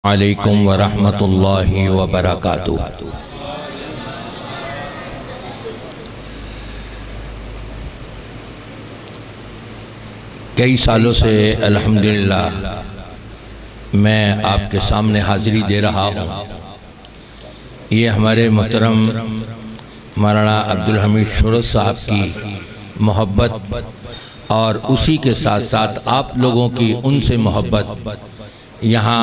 अलैकुम वरहमतुल्लाहि वबरकातुह। कई सालों से अल्हम्दुलिल्लाह मैं आपके सामने हाज़िरी दे रहा हूँ। ये हमारे मोहतरम मौलाना अब्दुल हमीद शुरत साहब की मोहब्बत और उसी के साथ साथ आप लोगों की उनसे मोहब्बत यहाँ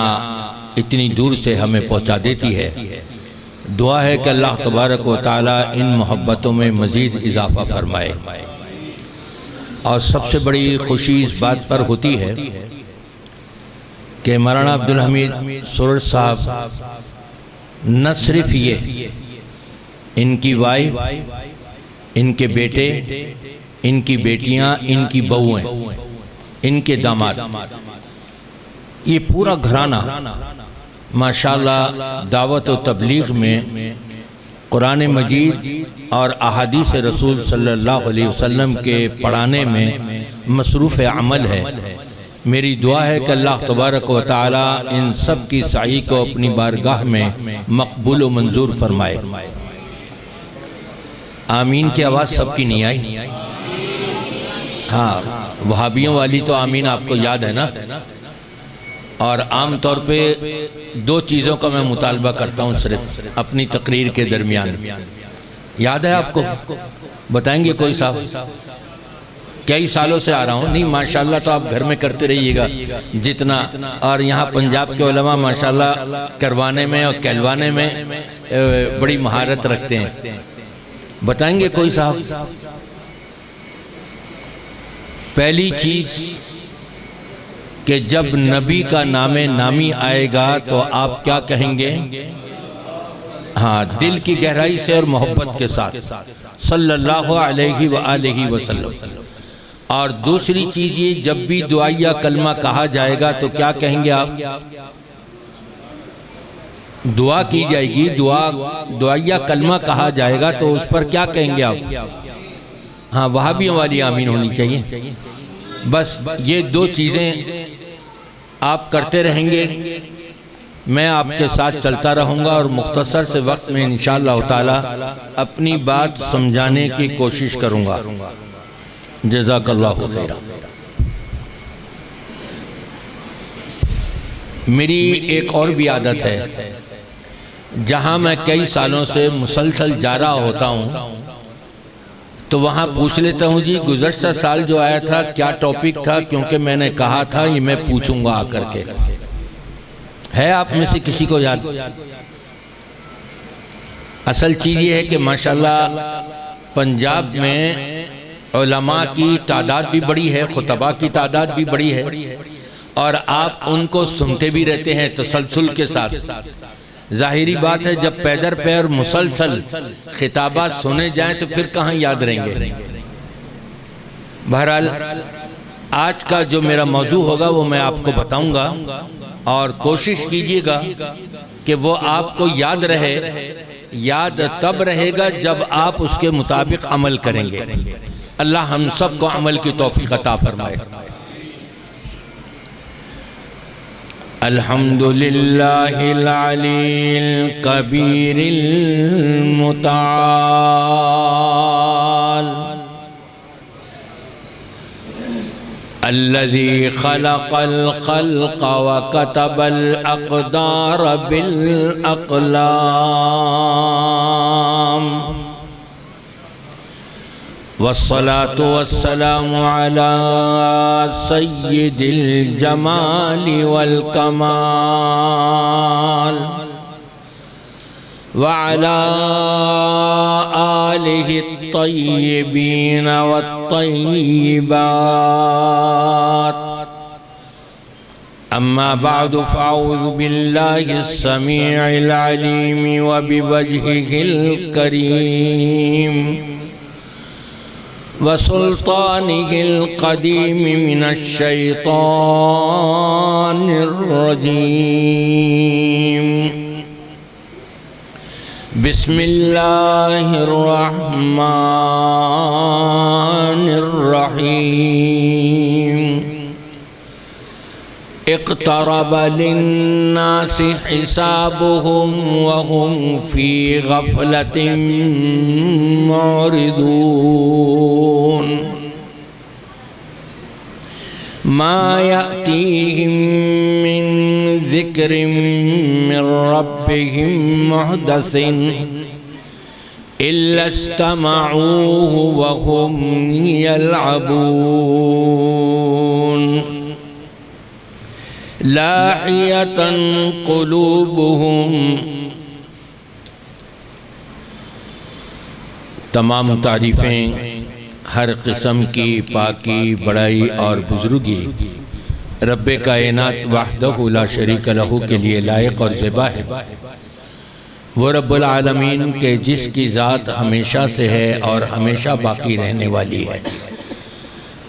इतनी दूर से हमें पहुँचा देती है। दुआ है कि अल्लाह तबारक व तआला इन मोहब्बतों में मज़ीद इजाफ़ा फरमाए। और सबसे बड़ी खुशी इस बात पर होती है कि मौलाना अब्दुल हमीद शुरत साहब न सिर्फ ये, इनकी वाइफ, इनके बेटे, इनकी बेटियां, इनकी बहुएं, इनके दामाद, ये पूरा घराना माशाल्लाह दावत व तबलीग में कुरान मजीद और अहादीस रसूल सल्लल्लाहु अलैहि वसल्लम के पढ़ाने में मसरूफ़ अमल है। मेरी दुआ है कि अल्लाह तबारक व तआला इन सब की साई को अपनी बारगाह में मकबूल व मंजूर फरमाए। आमीन की आवाज़ सबकी नहीं आई? हाँ, वहाबियों वाली तो आमीन आपको याद है ना। और आम तौर पे दो चीज़ों का मैं मुतालबा करता हूँ सिर्फ अपनी तकरीर के दरमियान। याद है आपको? बताएंगे कोई साहब? कई सालों से आ रहा हूँ। नहीं, माशाल्लाह तो आप घर में करते रहिएगा जितना। और यहाँ पंजाब के उलमा माशाल्लाह करवाने में और कहलवाने में बड़ी महारत रखते हैं। बताएंगे कोई साहब? पहली चीज़ कि जब नबी का नामे नामी आएगा तो आप क्या कहेंगे? हाँ, दिल की गहराई से और मोहब्बत के साथ सल्लल्लाहु अलैहि वसल्लम। और दूसरी चीज़ ये, जब भी दुआया कलमा कहा जाएगा तो क्या कहेंगे आप? दुआ की जाएगी, दुआया कलमा कहा जाएगा तो उस पर क्या कहेंगे आप? हाँ, वहाबियों वाली आमीन होनी चाहिए। बस ये दो चीज़ें आप करते रहेंगे, मैं आपके साथ चलता रहूँगा और मुख्तसर से वक्त में इंशाअल्लाह ताला अपनी बात समझाने की कोशिश करूँगा। जज़ाकल्लाहु खैरा। मेरी एक और भी आदत है, जहाँ मैं कई सालों से मुसलसल जा रहा होता हूँ तो वहाँ पूछ लेता हूँ, जी गुज़श्ता साल जो आया था क्या टॉपिक था, क्योंकि मैंने कहा था ये मैं पूछूंगा आकर के। है आप में से किसी को याद? असल चीज़ ये है कि माशाल्लाह पंजाब में उलमा की तादाद भी बड़ी है, खुतबा की तादाद भी बड़ी है, और आप उनको सुनते भी रहते हैं तसलसल के साथ। जाहिरी बात है, जब पैदर पैर मुसलसल खिताबात सुने जाएं तो फिर कहाँ याद रहेंगे। बहरहाल आज का जो मेरा मौजू होगा वो मैं आपको बताऊंगा, और कोशिश कीजिएगा कि वो आपको याद रहे। याद तब रहेगा जब आप उसके मुताबिक अमल करेंगे। अल्लाह हम सब को अमल की तौफीक अता फरमाए। अल्हम्दुलिल्लाहिल अलील कबीरिल मुताल अल्लज़ी खलक़ल खल्क़ व कतबल अक़दार बिल अक़लाम वस्सलातु वस्सलामु अला सय्यिदिल जमाली वल कमाल व अला आलिहि त्तय्यिबीन वत्तय्यिबात। अम्मा बअदु फ़अऊज़ु बिल्लाहिस समीइल अलीम व बिवजहिहिल करीम वसुल्तानिहिल क़दीम मिनश्शैतानिर रजीम। बिस्मिल्लाहिर रहमानिर रहीम। इक़्तरब लिन्नासि हिसाबुहुम वहुम फी गफ़लतिन मुअरिदून मा यअतीहिम मिन ज़िक्रिन मिन रब्बिहिम मुहदसिन इल्ला इस्तमऊहु वहुम यलअबून लाहियतन क़ुलूबुहुम। तमाम तारीफ़ें हर किस्म की पाकी, बड़ाई और बुज़ुर्गी रब्बे कायनात वहदहु ला शरीक लहू के लिए लायक और ज़िबा है। वो रब्बुल आलमीन के जिसकी ज़ात हमेशा से है और हमेशा बाकी रहने वाली है।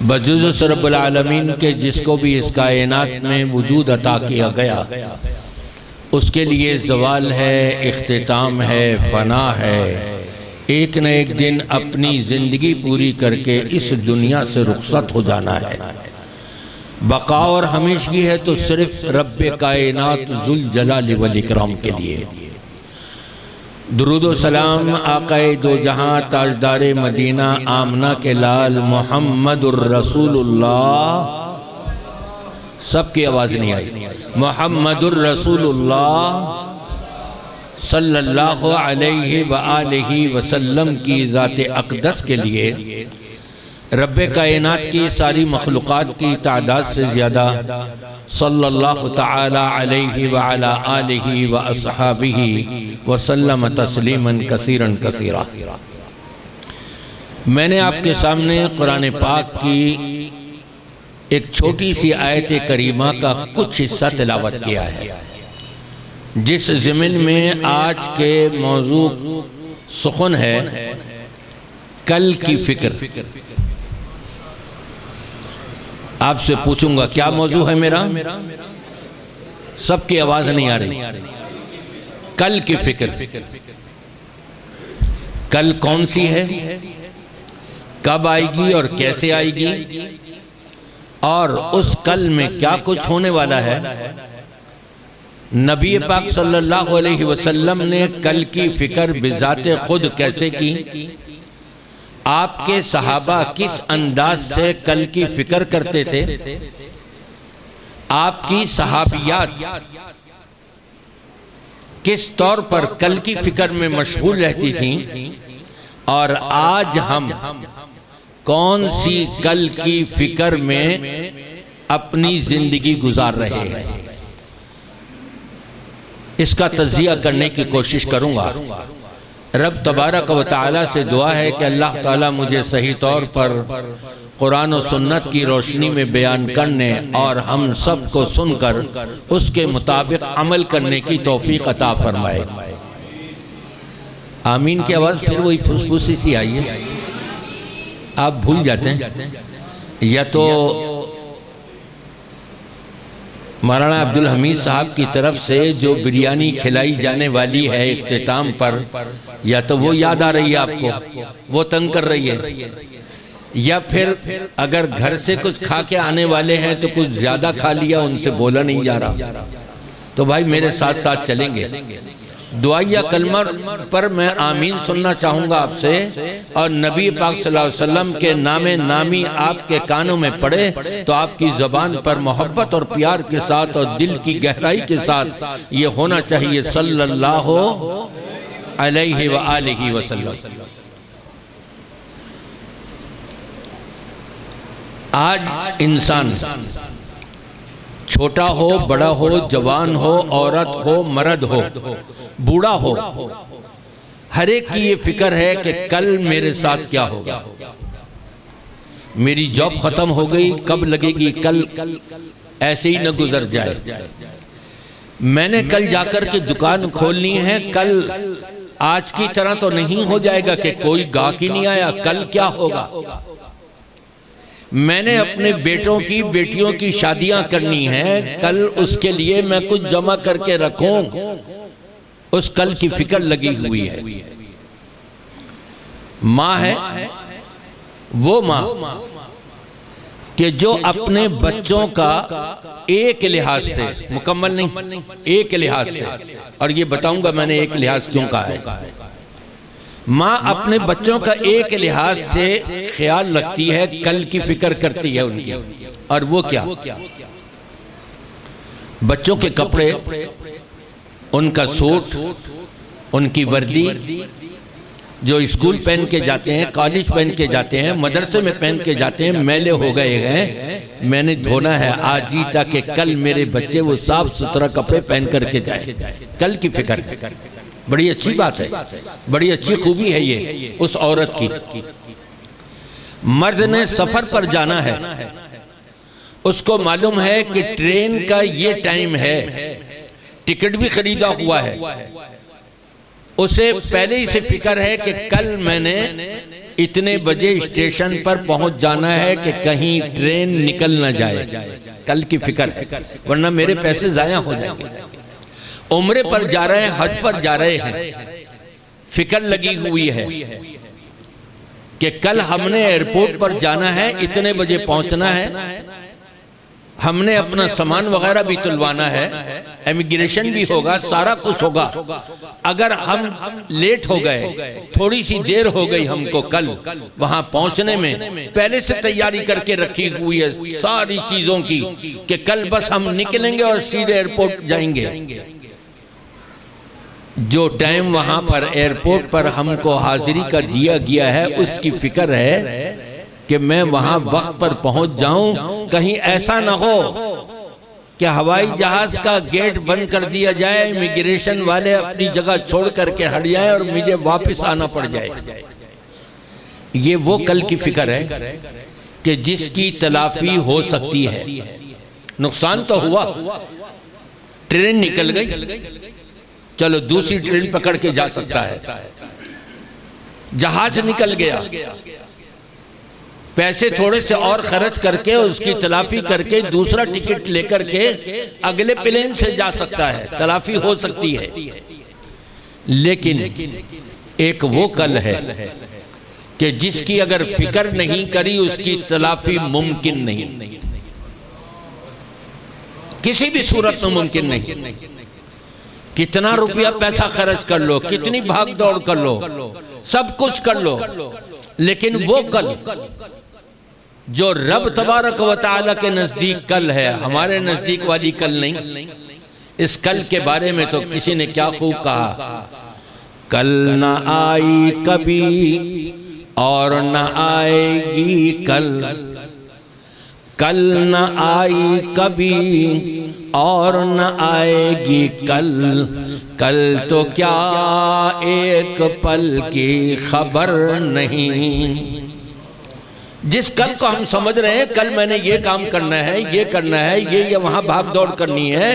बजुज़ रब्बुल आलमीन के जिसको भी इस कायनात में वजूद अता किया गया उसके लिए ज़वाल है, इख्तिताम है, फ़ना है। एक न एक दिन अपनी ज़िंदगी पूरी करके इस दुनिया से रुखसत हो जाना है। बका और हमेशगी है तो सिर्फ़ रब्बे कायनात ज़ुल जलाल वल इकराम के लिए। दुरूद व सलाम आक़ाए दो जहां ताजदारे मदीना आमना के लाल मुहम्मदुर रसूलुल्लाह। सबकी आवाज़ नहीं आई। मुहम्मदुर रसूलुल्लाह सल्लल्लाहु अलैहि व आलिहि वसल्लम की ज़ात अक़दस के लिए रब्बे कायनात की सारी मखलूक़ात की तादाद से ज़्यादा सल्लल्लाहु तआला अलैहि व अला आलिहि व अस्हाबिहि वसल्लम तस्लीमन कसीरन कसीरा। मैंने आपके सामने कुरान पाक की एक छोटी सी आयत करीमा का कुछ हिस्सा तिलावत किया है, जिस ज़मीन में आज के मौजू सुखन है कल की फ़िक्र। आपसे पूछूंगा क्या मौजू है मेरा? सबकी आवाज नहीं आ रही। कल की फिक्र। कल कौन सी है, कब आएगी और कैसे आएगी, और उस कल में क्या कुछ होने वाला है। नबी पाक सल्लल्लाहु अलैहि वसल्लम ने कल की फिक्र बिज़ाते खुद कैसे की, आपके सहाबा किस अंदाज से कल की फिक्र करते थे, आपकी सहाबियात किस तौर पर कल की फिक्र में मशगूल रहती थीं, और आज हम कौन सी कल की फिक्र में अपनी जिंदगी गुजार रहे हैं, इसका तज़किया करने की कोशिश करूंगा। रब तबारक व तआला से दुआ है कि अल्लाह ताला मुझे सही तौर पर कुरान और सुन्नत की रोशनी में बयान करने और हम सब को सुनकर उसके मुताबिक अमल करने की तौफीक अता फरमाए। आमीन की आवाज़ फिर वही फुसफुसी सी आई है। आप भूल जाते हैं या तो मौलाना अब्दुल हमीद साहब की तरफ से जो बिरयानी खिलाई जाने वाली है इख्तिताम पर, या तो वो याद आ रही है आपको, वो तंग कर रही है, या फिर अगर घर से कुछ खा के आने वाले हैं तो कुछ ज़्यादा खा लिया, उनसे बोला नहीं जा रहा। तो भाई मेरे साथ साथ चलेंगे। दुआ या कलमा पर मैं आमीन सुनना चाहूँगा आपसे, और नबी पाक सल्लल्लाहु अलैहि वसल्लम के नामे नामी आपके कानों में पड़े तो आपकी ज़बान पर मोहब्बत और प्यार के साथ और दिल की गहराई के साथ ये होना चाहिए सल्लल्लाहु अलैहि व आलिहि वसल्लम। आज इंसान छोटा हो, बड़ा हो, जवान हो, औरत हो, मर्द हो, बूढ़ा हो, हर एक की ये फिक्र है कि कल मेरे साथ क्या होगा। मेरी जॉब खत्म हो गई, कब लगेगी, कल ऐसे ही न गुजर जाए। मैंने कल जाकर के दुकान खोलनी है, कल आज की तरह तो नहीं हो जाएगा कि कोई गाहक ही नहीं आया, कल क्या होगा। मैंने अपने बेटों की बेटियों की शादियां करनी है, कल उसके लिए मैं कुछ जमा करके रखूं, उस कल की फिक्र लगी हुई है। माँ है वो माँ कि जो अपने बच्चों का एक लिहाज से, मुकम्मल नहीं, एक लिहाज से, और ये बताऊंगा मैंने एक लिहाज क्यों कहा है। माँ अपने बच्चों का एक लिहाज से ख्याल रखती है, कल की फिक्र करती है उनकी, और वो क्या, बच्चों के कपड़े, उनका सूट, उनकी वर्दी, जो स्कूल पहन के जाते हैं, कॉलेज पहन के जाते हैं, मदरसे में पहन के जाते हैं, मैले हो गए हैं, मैंने धोना है आज ही, ताकि कल मेरे बच्चे वो साफ सुथरा कपड़े पहन करके जाए। कल की फिक्र, बड़ी अच्छी बात है, बड़ी अच्छी खूबी है ये उस औरत की। मर्द ने सफर पर जाना है, उसको मालूम है कि ट्रेन का ये टाइम है, टिकट भी खरीदा हुआ है, उसे पहले ही से फिक्र है कि कल मैंने इतने बजे स्टेशन पर पहुंच जाना है कि कहीं ट्रेन निकल ना जाए। कल की फिक्र है, वरना मेरे पैसे जाया हो जाएंगे। उम्रे पर जा रहे हैं, हज पर जा रहे हैं, फिक्र लगी हुई है कि कल हमने एयरपोर्ट पर जाना है, इतने बजे पहुंचना है, हमने अपना सामान वगैरह भी तुलवाना है, इमिग्रेशन भी होगा, सारा कुछ होगा। अगर हम लेट हो गए, थोड़ी सी देर हो गई हमको कल वहां पहुंचने में, पहले से तैयारी करके रखी हुई है सारी चीजों की कि कल बस हम निकलेंगे और सीधे एयरपोर्ट जाएंगे। जो टाइम वहां पर एयरपोर्ट पर हमको हाजिरी का दिया गया है, उसकी फिक्र है कि मैं वहां वक्त पर पहुंच जाऊं, कहीं ऐसा ना हो कि हवाई जहाज का गेट बंद कर दिया जाए, इमिग्रेशन वाले अपनी जगह छोड़ करके हट जाए और मुझे वापस आना पड़ जाए। ये वो कल की फिक्र है कि जिसकी तलाफी हो सकती है। नुकसान तो हुआ, ट्रेन निकल गई, चलो दूसरी ट्रेन पकड़ के जा सकता है, जहाज निकल गया, पैसे थोड़े से और खर्च करके उसकी तलाफी करके दूसरा टिकट लेकर के अगले प्लेन से जा सकता है, तलाफी हो सकती है। लेकिन एक वो कल है कि जिसकी अगर फिक्र नहीं करी उसकी तलाफी मुमकिन नहीं, किसी भी सूरत में मुमकिन नहीं। कितना रुपया पैसा खर्च कर लो, कितनी भाग दौड़ कर लो, सब कुछ कर लो, लेकिन वो कल जो रब तबारक व तआला के नजदीक कल है, हमारे नजदीक वाली कल नहीं। इस कल के बारे में तो किसी ने क्या खूब कहा, कल न आई कभी और न आएगी कल, कल न आई कभी और न आएगी कल, कल तो क्या एक पल की खबर नहीं। जिस कल को हम समझ रहे हैं कल मैंने ये काम करना है, ये करना है, ये वहां भाग दौड़ करनी है,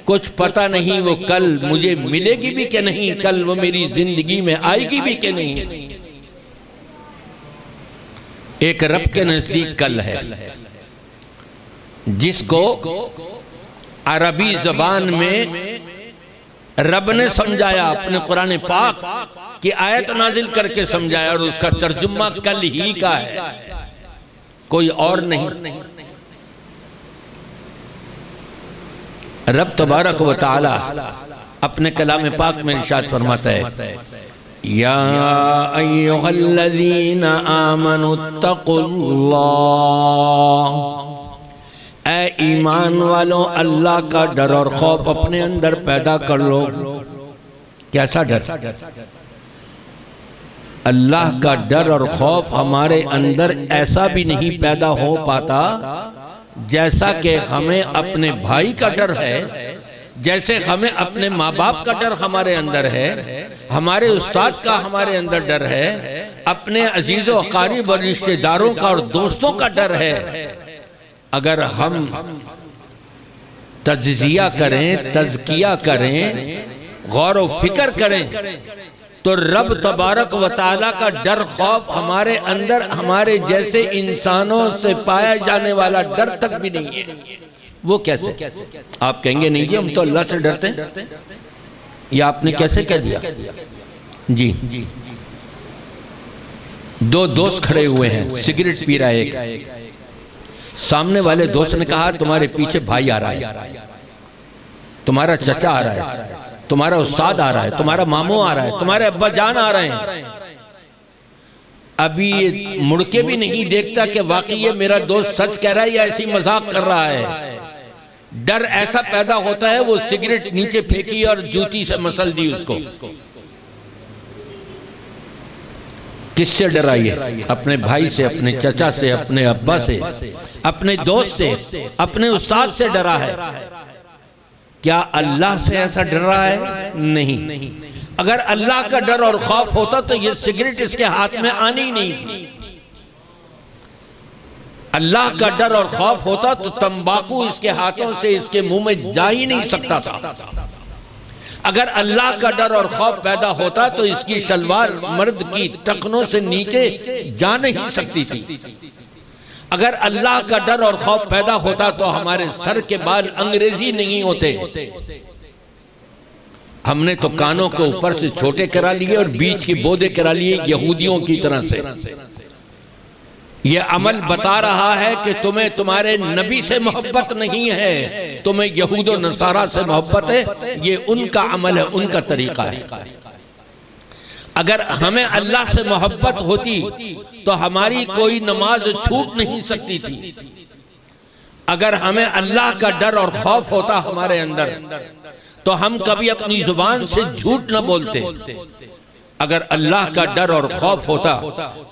कुछ पता नहीं वो कल मुझे मिलेगी भी कि नहीं, कल वो मेरी जिंदगी में आएगी भी कि नहीं। एक रब के नजदीक कल है जिसको अरबी जबान में रब ने समझाया, अपने कुरान पाक की आयत नाजिल करके समझाया, और उसका तर्जुमा कल ही का है, कोई और नहीं। रब तबारक व तआला अपने कलाम पाक में इरशाद फरमाता है, या अय्युहल्लज़ीना आमनुत्तकुल्लाह, ऐ ईमान वालों अल्लाह का डर और खौफ अपने अंदर पैदा कर लो। कैसा डर? अल्लाह का डर और खौफ हमारे अंदर ऐसा भी नहीं पैदा हो पाता जैसा कि हमें अपने भाई का डर है, जैसे हमें अपने माँ बाप का डर हमारे अंदर है, हमारे उस्ताद का हमारे अंदर डर है, अपने अजीज़ो अकारीब और रिश्तेदारों का और दोस्तों का डर है। अगर हम तज्जिया करें, तज़किया करें, गौर व फिक्र करें, तो रब तबारक व तआला का डर खौफ हमारे अंदर हमारे जैसे इंसानों से पाया जाने वाला डर तक भी नहीं है। वो कैसे? आप कहेंगे नहीं जी हम तो अल्लाह से डरते हैं, या आपने कैसे कह दिया? जी, दो दोस्त खड़े हुए हैं, सिगरेट पी रहा है एक, सामने वाले दोस्त ने कहा तुम्हारे पीछे भाई आ रहा है, तुम्हारा चचा आ रहा है, तुम्हारा उस्ताद आ रहा है, तुम्हारा मामू आ रहा है, तुम्हारे अब्बा जान आ रहे हैं। अभी ये मुड़ के भी नहीं देखता कि वाकई ये मेरा दोस्त सच कह रहा है या ऐसी मजाक कर रहा है। डर ऐसा पैदा होता है, वो सिगरेट नीचे फेंकी और जूती से मसल दी उसको। किससे डरा ये? अपने भाई से, अपने चचा से, अपने अब्बा से, अपने दोस्त से, अपने उस्ताद से डरा है। क्या अल्लाह से ऐसा डर रहा है? नहीं। अगर अल्लाह का डर और खौफ होता तो ये सिगरेट इसके हाथ में आनी ही नहीं थी। अल्लाह का डर और खौफ होता तो तंबाकू इसके हाथों से इसके मुंह में जा ही नहीं सकता था। अगर अल्लाह का डर और खौफ पैदा होता तो इसकी शलवार मर्द की टखनों से नीचे जा नहीं सकती थी। अगर अल्लाह का डर और खौफ पैदा होता तो हमारे सर के बाल अंग्रेजी नहीं होते। हमने तो कानों के ऊपर से छोटे करा लिए और बीच की बोदे करा लिए यहूदियों की तरह से। यह अमल बता रहा है कि तुम्हें तुम्हारे नबी से मोहब्बत नहीं है, तुम्हें यहूद और नसारा से मोहब्बत है। ये उनका अमल है, उनका तरीका है। अगर हमें अल्लाह से मोहब्बत होती तो हमारी कोई नमाज छूट नहीं सकती थी। अगर हमें अल्लाह का डर और खौफ होता हमारे अंदर तो हम कभी अपनी जुबान से झूठ न बोलते। अगर अल्लाह का डर और खौफ होता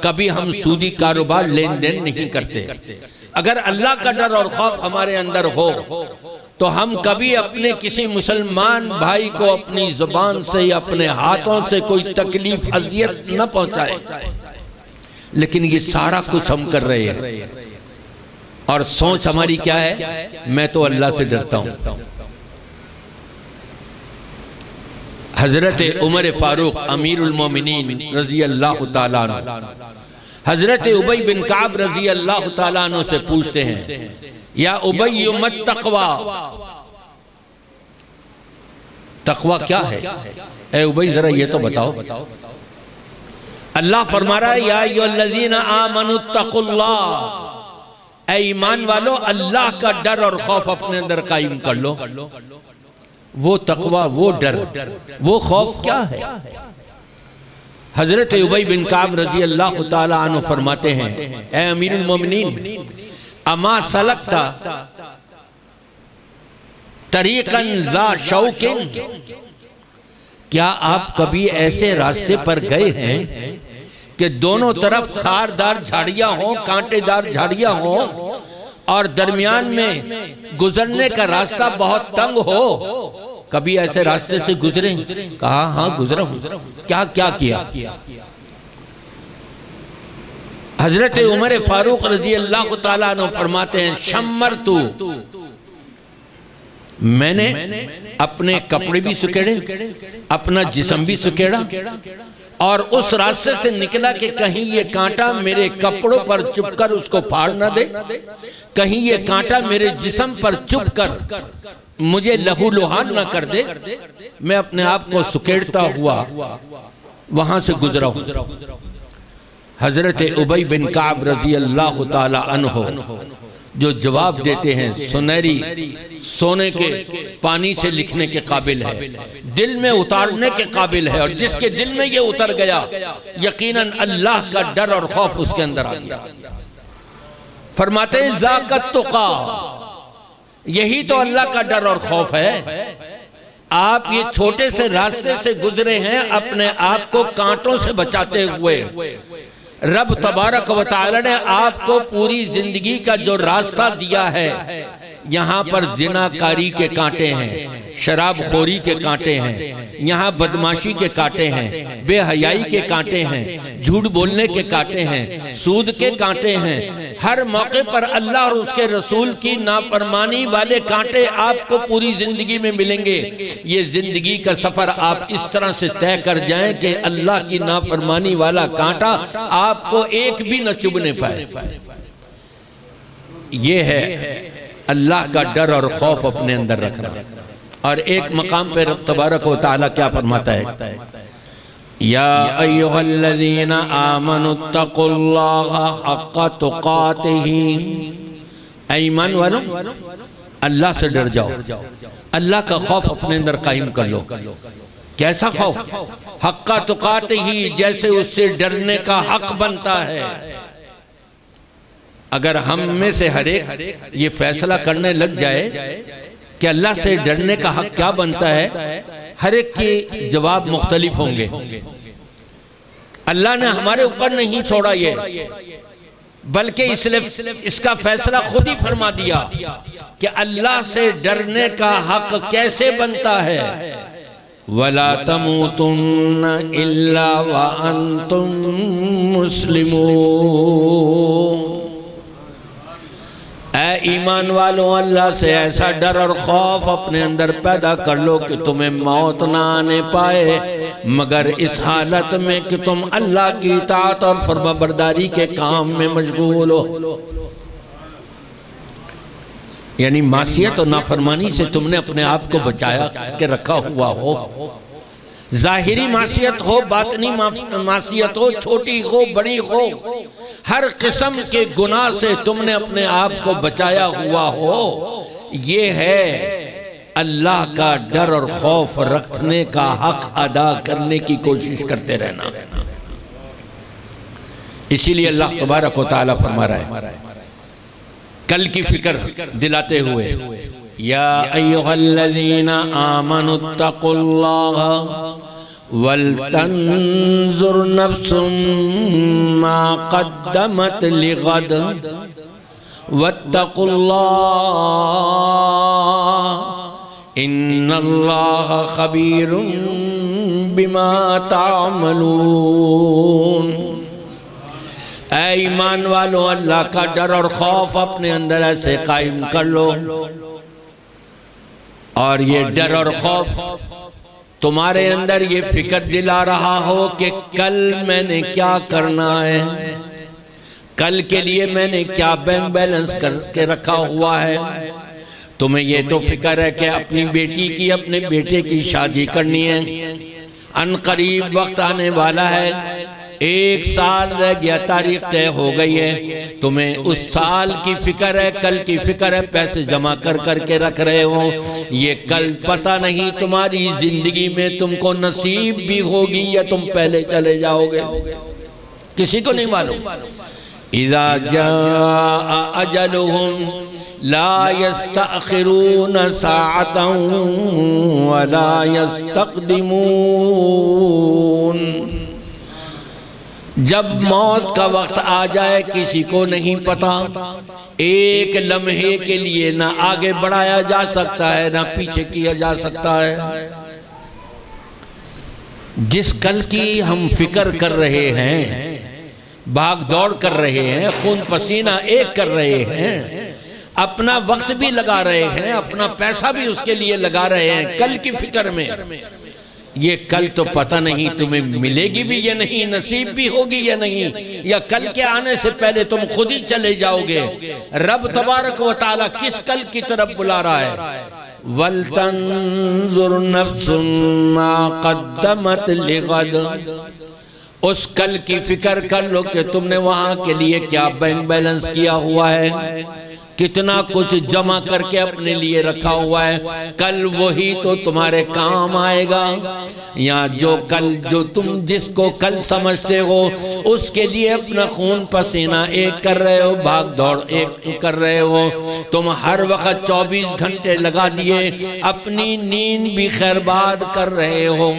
कभी हम सूदी कारोबार लेन देन नहीं करते। अगर अल्लाह का डर और खौफ हमारे अंदर हो तो हम कभी अपने किसी मुसलमान भाई को अपनी जुबान से या अपने हाथों से कोई तकलीफ अजियत न पहुंचाए। लेकिन ये सारा कुछ हम कर रहे हैं और सोच हमारी क्या है? मैं तो अल्लाह से डरता हूं। हजरत उमर फारूक अमीरुल मोमिनीन रजी अल्लाह ताला अन्हु हजरत उबई बिन काब रजी अल्लाह ताला अन्हु से पूछते हैं, या उबई मत तकवा, तकवा क्या है? ए उबई जरा ये तो बताओ। अल्लाह फरमा रहा है, या अय्युहल्लज़ीना आमनुत्तकुल्लाह, ए ईमान वालो अल्लाह का डर और खौफ अपने अंदर कायम कर लो। वो तकवा, वो डर, वो खौफ क्या है? हजरत उबई बिन काब रजी अल्लाह ताला अन्हु फरमाते हैं, ए अमीरुल मोमिनीन, अमा सलकता तरीकन ज़ा शौकिन, क्या आप कभी ऐसे रास्ते पर गए हैं कि दोनों तरफ खारदार झाड़ियां हो, कांटेदार झाड़ियां हो और दरमियान में गुजरने का रास्ता बहुत तंग हो? कभी ऐसे रास्ते से गुजरे? कहा हाँ गुजरा हूं। क्या क्या किया? हजरत उमर फारूक रजी अल्लाह ताला अन्हु फरमाते हैं, शम्मर तू, मैंने अपने कपड़े भी सुकेड़े, अपना जिस्म भी सुकेड़ा और उस रास्ते से निकला कि कहीं ये कांटा मेरे कपड़ों पर चुभकर उसको फाड़ ना दे, कहीं ये कांटा मेरे जिस्म पर चुभकर मुझे लहू लुहान ना कर दे। मैं अपने आप को सुकेड़ता हुआ वहां से गुजरा हूं। हजरत उबई बिन काब रजी अल्लाह ताला अन्हु जो जवाब देते हैं सुनहरी सोने के पानी से लिखने के काबिल है, दिल में उतारने के काबिल है, और जिसके दिल में ये उतर गया यकीनन अल्लाह का डर और खौफ उसके अंदर आ गया। फरमाते हैं ज़ाक़त तुक़ा, यही तो अल्लाह का डर और खौफ है। आप ये छोटे से रास्ते से गुजरे हैं अपने आप को कांटों से बचाते हुए। रब तबारक व तआला ने आपको पूरी जिंदगी का जो रास्ता दिया है, यहाँ पर जिनाकारी के कांटे हैं, शराबखोरी के कांटे हैं, यहाँ बदमाशी के कांटे हैं, बेहयाई के कांटे हैं, झूठ बोलने के कांटे हैं, सूद के कांटे हैं। हर मौके पर अल्लाह और उसके रसूल की नाफरमानी वाले कांटे आपको पूरी जिंदगी में मिलेंगे। ये जिंदगी का सफर आप इस तरह से तय कर जाएं कि अल्लाह की नाफरमानी वाला कांटा आपको एक भी न चुभने पाए। ये है अल्लाह का डर और खौफ अपने अंदर रखना। और एक मकाम पे रब तबारक व तआला क्या फरमाता है, या अय्युहल्लज़ीना आमनुत्तकुल्लाहा हक़्क़ तुक़ातिही ऐ ईमान वालों, अल्लाह से डर जाओ, अल्लाह का खौफ अपने अंदर कायम कर लो। कैसा खौफ? हक्का तुकात ही, जैसे उससे डरने का हक बनता है। अगर हम में से हर एक ये फैसला करने लग जाए कि अल्लाह से डरने का हक क्या बनता है, हर एक के जवाब मुख्तलिफ होंगे। अल्लाह ने हमारे ऊपर नहीं छोड़ा ये, बल्कि इसलिए इसका फैसला खुद ही फरमा दिया कि अल्लाह से डरने का हक कैसे बनता है। वला तमूतुन्ना इल्ला व अंतुम मुस्लिमून। ऐ ईमान वालों, अल्लाह से ऐसा डर और खौफ अपने अंदर पैदा कर लो कि तुम्हें मौत ना आने पाए, मगर इस हालत में कि तुम अल्लाह की इताअत और फरमाबरदारी के काम में मशगूल हो। यानी मासियत और नाफरमानी से तुमने अपने आप को बचाया के रखा हुआ हो। जाहिरी मासियत हो, बातनी मासियत हो, छोटी हो बड़ी हो, हर किस्म के गुनाह से तुमने अपने आप को बचाया हुआ हो। ये है अल्लाह का डर और खौफ रखने का हक अदा करने की कोशिश करते रहना। इसीलिए अल्लाह तबारक व तआला फरमा रहा है कल की फिक्र दिलाते हुए, या अय्युहल्लज़ीना आमनुत्तक़ुल्लाह वलतंजुर नफ्सुम मा क़द्दमत लिग़द वत्तक़ुल्लाह इन्नल्लाह ख़बीरुम बिमा तामलून। ऐ ईमान वालों, अल्लाह का डर और खौफ अपने अंदर ऐसे कायम कर लो, और ये डर और खौफ तुम्हारे अंदर ये फिक्र दिला रहा हो कि कल मैंने क्या करना है, कल के लिए मैंने क्या बैंक बैलेंस करके रखा हुआ है। तुम्हें ये तो फिक्र है कि अपनी बेटी की, अपने बेटे की शादी करनी है, अनकरीब वक्त आने वाला है, 1 साल रह गया, तारीख तय हो गई है। तुम्हें उस साल की फिक्र है, कल की फिक्र है, पैसे जमा कर करके रख रहे हो। ये कल पता नहीं तुम्हारी जिंदगी में तुमको नसीब भी होगी या तुम पहले चले जाओगे, किसी को नहीं मालूम। इज़ा जाअ अजलुहुम ला यस्तअखिरून साअतन वला यस्तक़दिमून। जब मौत का वक्त आ जाए किसी को नहीं पता, एक लम्हे के लिए ना आगे बढ़ाया जा सकता है ना पीछे किया जा सकता है। जिस कल की हम फिक्र कर रहे हैं, भाग दौड़ कर रहे हैं, खून पसीना एक कर रहे हैं, अपना वक्त भी लगा रहे हैं, अपना पैसा भी उसके लिए लगा रहे हैं कल की फिक्र में, ये कल तो पता नहीं तुम्हें मिलेगी भी या नहीं, नसीब भी होगी या नहीं, या कल के आने से पहले तुम खुद ही चले जाओगे। रब तबारक व तआला किस कल की तरफ बुला रहा है? वलतंजुर नफ्सुम मा क़द्दमत लिग़द। उस कल की फिक्र कर लो कि तुमने वहां के लिए क्या बैंक बैलेंस किया हुआ है, कितना कुछ जमा करके अपने लिए रखा हुआ है। कल वही तो तुम्हारे काम आएगा। या जो कल, जो तुम जिसको कल समझते हो, उसके लिए अपना खून पसीना एक कर रहे हो, भाग दौड़ एक कर रहे हो। तुम हर वक्त 24 घंटे लगा दिए, अपनी नींद भी खैरबाद कर रहे हो।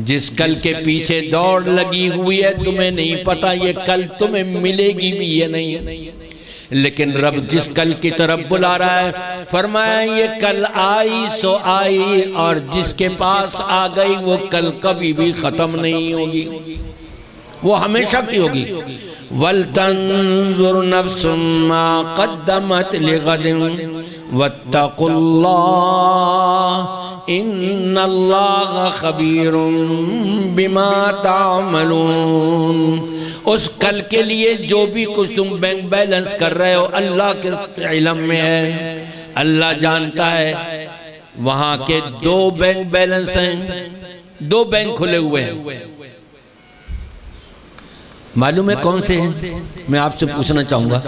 जिस कल के पीछे दौड़ लगी हुई है, तुम्हें नहीं पता ये कल तुम्हें मिलेगी भी या नहीं। लेकिन रब जिस कल की तरफ बुला रहा है, फरमाया ये कल आई सो आई, और जिसके पास आ गई वो कल कभी भी खत्म नहीं होगी, वो हमेशा की होगी। वलतंजुर नफ्सुम मा क़द्दमत लिग़दिन वत्तक़ुल्लाह इन्नल्लाह ख़बीरुम बिमा तामलून। उस कल के लिए जो भी कुछ तुम बैंक बैलेंस कर रहे हो, अल्लाह के इल्म में है, अल्लाह जानता है। वहां के 2 बैंक बैलेंस हैं, 2 बैंक खुले हुए हैं। मालूम है कौन से हैं? मैं आपसे पूछना चाहूंगा।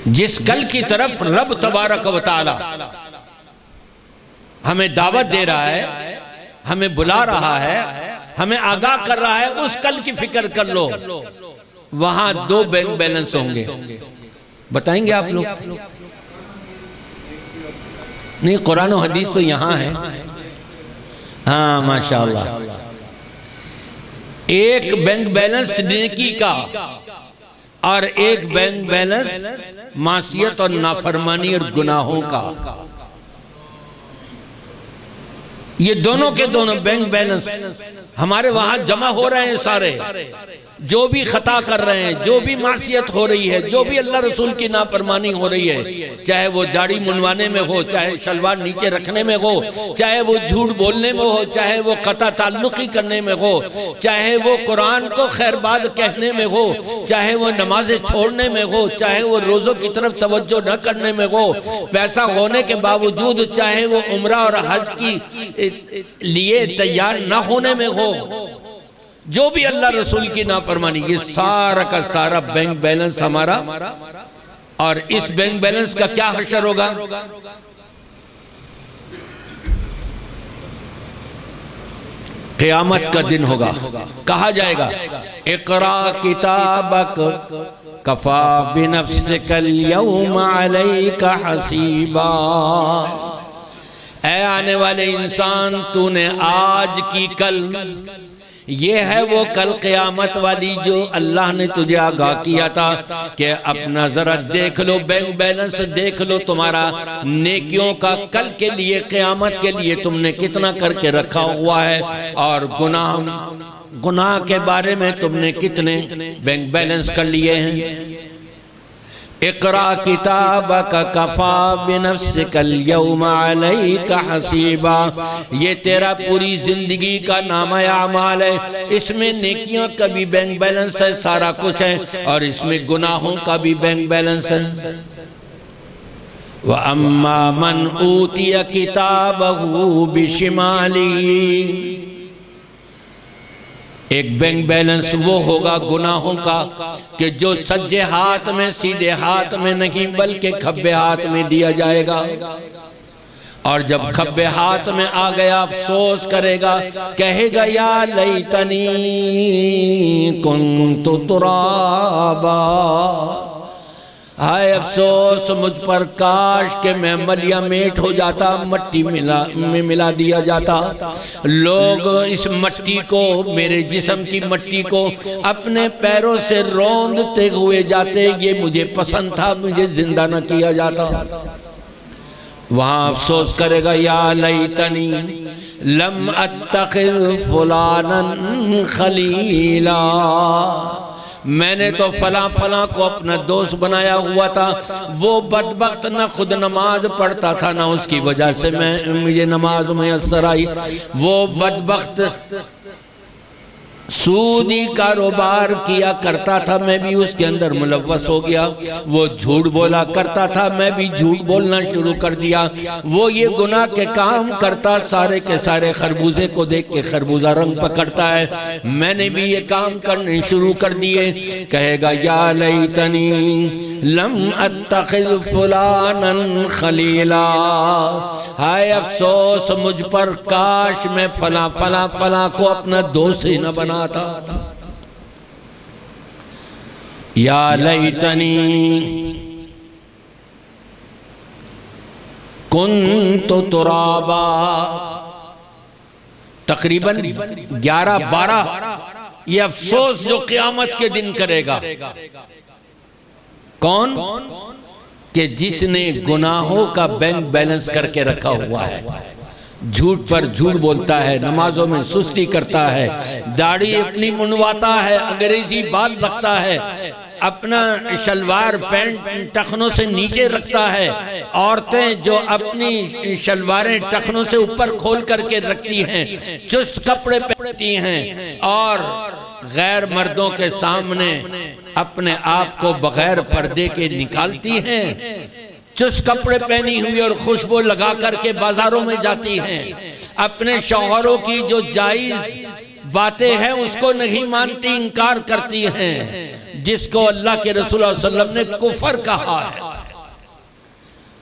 जिस कल की तरफ रब तबारक व तआला हमें दावत दे रहा है, हमें बुला रहा है, हमें आगाह कर रहा है, उस कल की फिक्र कर लो। वहां दो बैंक बैलेंस होंगे, बताएंगे आप लोग? नहीं, कुरान और हदीस तो यहां है। हाँ माशाअल्लाह। एक बैंक बैलेंस नेकी का और एक बैंक बैलेंस मासियत और नाफरमानी और गुनाहों का। ये दोनों के दोनों बैंक बैलेंस हमारे वहां जमा हो रहे हैं सारे। जो भी खता कर रहे हैं, जो भी मासियत हो रही है, जो भी अल्लाह रसूल की नाफरमानी हो रही है, चाहे वो दाढ़ी मुंडवाने में हो, चाहे शलवार नीचे रखने में हो, चाहे वो झूठ बोलने में हो, चाहे वो कता ताल्लुकी करने में हो, चाहे वो कुरान को खैरबाद कहने में हो, चाहे वो नमाजें छोड़ने में हो, चाहे वो रोज़ों की तरफ तवज्जो न करने में हो, पैसा होने के बावजूद चाहे वो उम्रा और हज की लिए तैयार न होने में हो, जो भी अल्लाह रसूल की नाफरमानी, ये सारा का सारा बैंक बैलेंस हमारा। और इस बैंक बैलेंस का क्या हशर होगा? क़यामत का दिन होगा। कहा जाएगा इक़रा किताबक कफ़ा बिनफ़्सिकल यौमा अलैका हसीबा। ऐ आने वाले इंसान, तूने आज की कल, ये है वो कल क़यामत वाली जो अल्लाह ने तुझे आगाह किया था कि अपना जरा देख लो, बैंक बैलेंस देख लो तुम्हारा नेकियों का। कल के लिए, क़यामत के लिए तुमने कितना करके रखा हुआ है, और गुनाह के बारे में तुमने कितने बैंक बैलेंस कर लिए हैं। इक़रा किताबक कफ़ा बिनफ़्सिकल यौमा अलैका हसीबा। ये तेरा पूरी जिंदगी का नामा अमाल है। इसमें नेकियों का भी बैंक बैलेंस है, सारा कुछ है, और इसमें गुनाहों का भी बैंक बैलेंस है। व अम्मा मन ऊतिया किताबहू बिशिमाली। एक बैंक बैलेंस वो होगा गुनाहों का कि जो सज्जे हाथ में, सीधे हाथ में नहीं बल्कि खब्बे हाथ में दिया जाएगा। और जब खब्बे हाथ में आ गया, अफसोस करेगा, कहेगा या लैतनी कुन्तु तुराबा। हाय अफसोस मुझ पर, काश के मैं मलिया मेट हो जाता, मट्टी में मिला दिया जाता। लोग इस मट्टी को, मेरे जिस्म की मट्टी को अपने पैरों से रौंदते हुए जाते। ये मुझे पसंद था, मुझे जिंदा न किया जाता। वहां अफसोस करेगा या लैतनी लम अत्तखिज़ फुलानन खलीला। मैंने तो फला फला को अपना दोस्त बनाया हुआ था, वो बदबख्त न खुद नमाज पढ़ता था, ना उसकी वजह से मुझे नमाज मुयस्सर आई। वो बदबख्त सूदी कारोबार किया करता था, मैं भी उसके अंदर मुलव्वस हो गया। वो झूठ बोला करता था, मैं भी झूठ बोलना शुरू कर दिया। वो ये गुनाह के काम करता, सारे के सारे खरबूजे को देख के खरबूजा रंग पकड़ता है, मैंने भी ये काम करने शुरू कर दिए। कहेगा या लैतनी लम अत्तखिज़ फुलानन खलीला। हाय अफसोस मुझ पर, काश मैं फला फला फला को अपना दोस्त ही न बना था। या लैतनी कुन्तु तुराबा। तकरीबन 11-12 ये अफसोस जो क़यामत के दिन करेगा। कौन? कि जिसने गुनाहों का बैंक बैलेंस करके रखा हुआ है, झूठ पर झूठ बोलता है, नमाजों में सुस्ती करता है, दाढ़ी अपनी मुंडवाता है, अंग्रेजी बाल रखता है, अपना शलवार पैंट टखनों से नीचे रखता है। औरतें जो अपनी शलवारें टखनों से ऊपर खोल करके रखती हैं, चुस्त कपड़े पहनती हैं, और गैर मर्दों के सामने अपने आप को बगैर पर्दे के निकालती हैं। चुस्त कपड़े पहनी हुई और खुशबू लगा करके बाजारों में जाती हैं। अपने शौहरों की जो जायज बातें हैं उसको नहीं मानती, इनकार करती हैं, जिसको अल्लाह के रसूल सल्लल्लाहु अलैहि वसल्लम ने कुफर कहा है।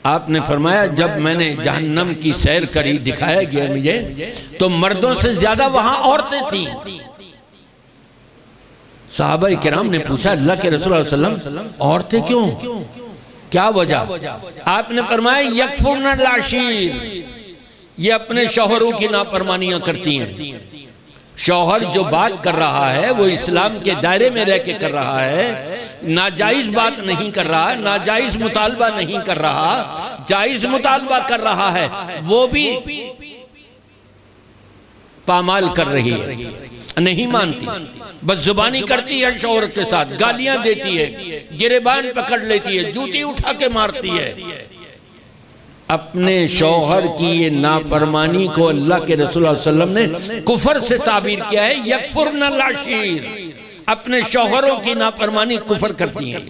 आपने फरमाया जब मैंने जहन्नम की सैर करी, दिखाया गया मुझे, तो मर्दों से ज्यादा वहां औरतें थीं। सहाबा किराम ने पूछा अल्लाह के रसूल सल्लल्लाहु अलैहि वसल्लम औरतें क्यों, क्या वजह? आपने फरमाया यकफुरन लाशीर, ये अपने शौहरों की नाफरमानियां करती हैं। शौहर जो बात कर रहा है वो इस्लाम के दायरे में रह के कर रहा है, नाजायज बात नहीं कर रहा, नाजायज मुतालबा नहीं कर रहा, जायज मुतालबा कर रहा है, वो भी पामाल कर रही है, नहीं मानती, बस जुबानी करती है, शौहर के साथ गालियां देती है, गिरेबान पकड़ लेती है, जूती उठा के मारती है। अपने शौहर की ये नाफरमानी को अल्लाह के रसूल सल्लल्लाहु अलैहि वसल्लम ने कुफर से ताबीर किया है, यकफुरन लाशीर, अपने शौहरों की नाफरमानी कुफर करती हैं।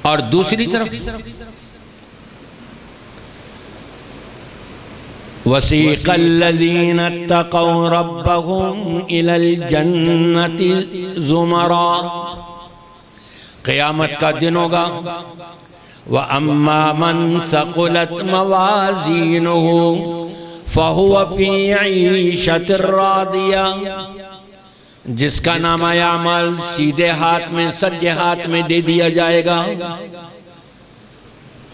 और दूसरी तरफ वसीक़ल्लज़ीना तक़ौ रब्बहुम इलल जन्नति ज़ुमरा, क़यामत का दिन होगा, व अम्मा मन सक़ुलत मवाज़ीनुहु फ़हुव फ़ी ईशतिर रादिया, जिसका नामा अमल सीधे हाथ में, सज्जे हाथ में दे दिया जाएगा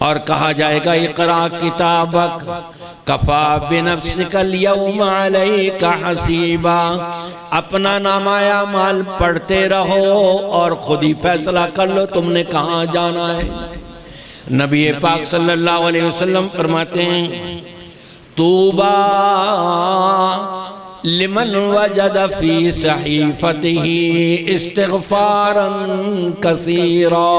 और कहा जाएगा इक़रा किताबक कफ़ा बिनफ़्सिकल यौमा अलैका हसीबा, अपना नामा अमल पढ़ते रहो और खुद ही फैसला कर लो तुमने कहाँ जाना है। नबी पाक सल्लल्लाहु अलैहि वसल्लम फरमाते हैं तूबा लिमन वजद फी सहीफतिही इस्तिग़फ़ारन कसीरा,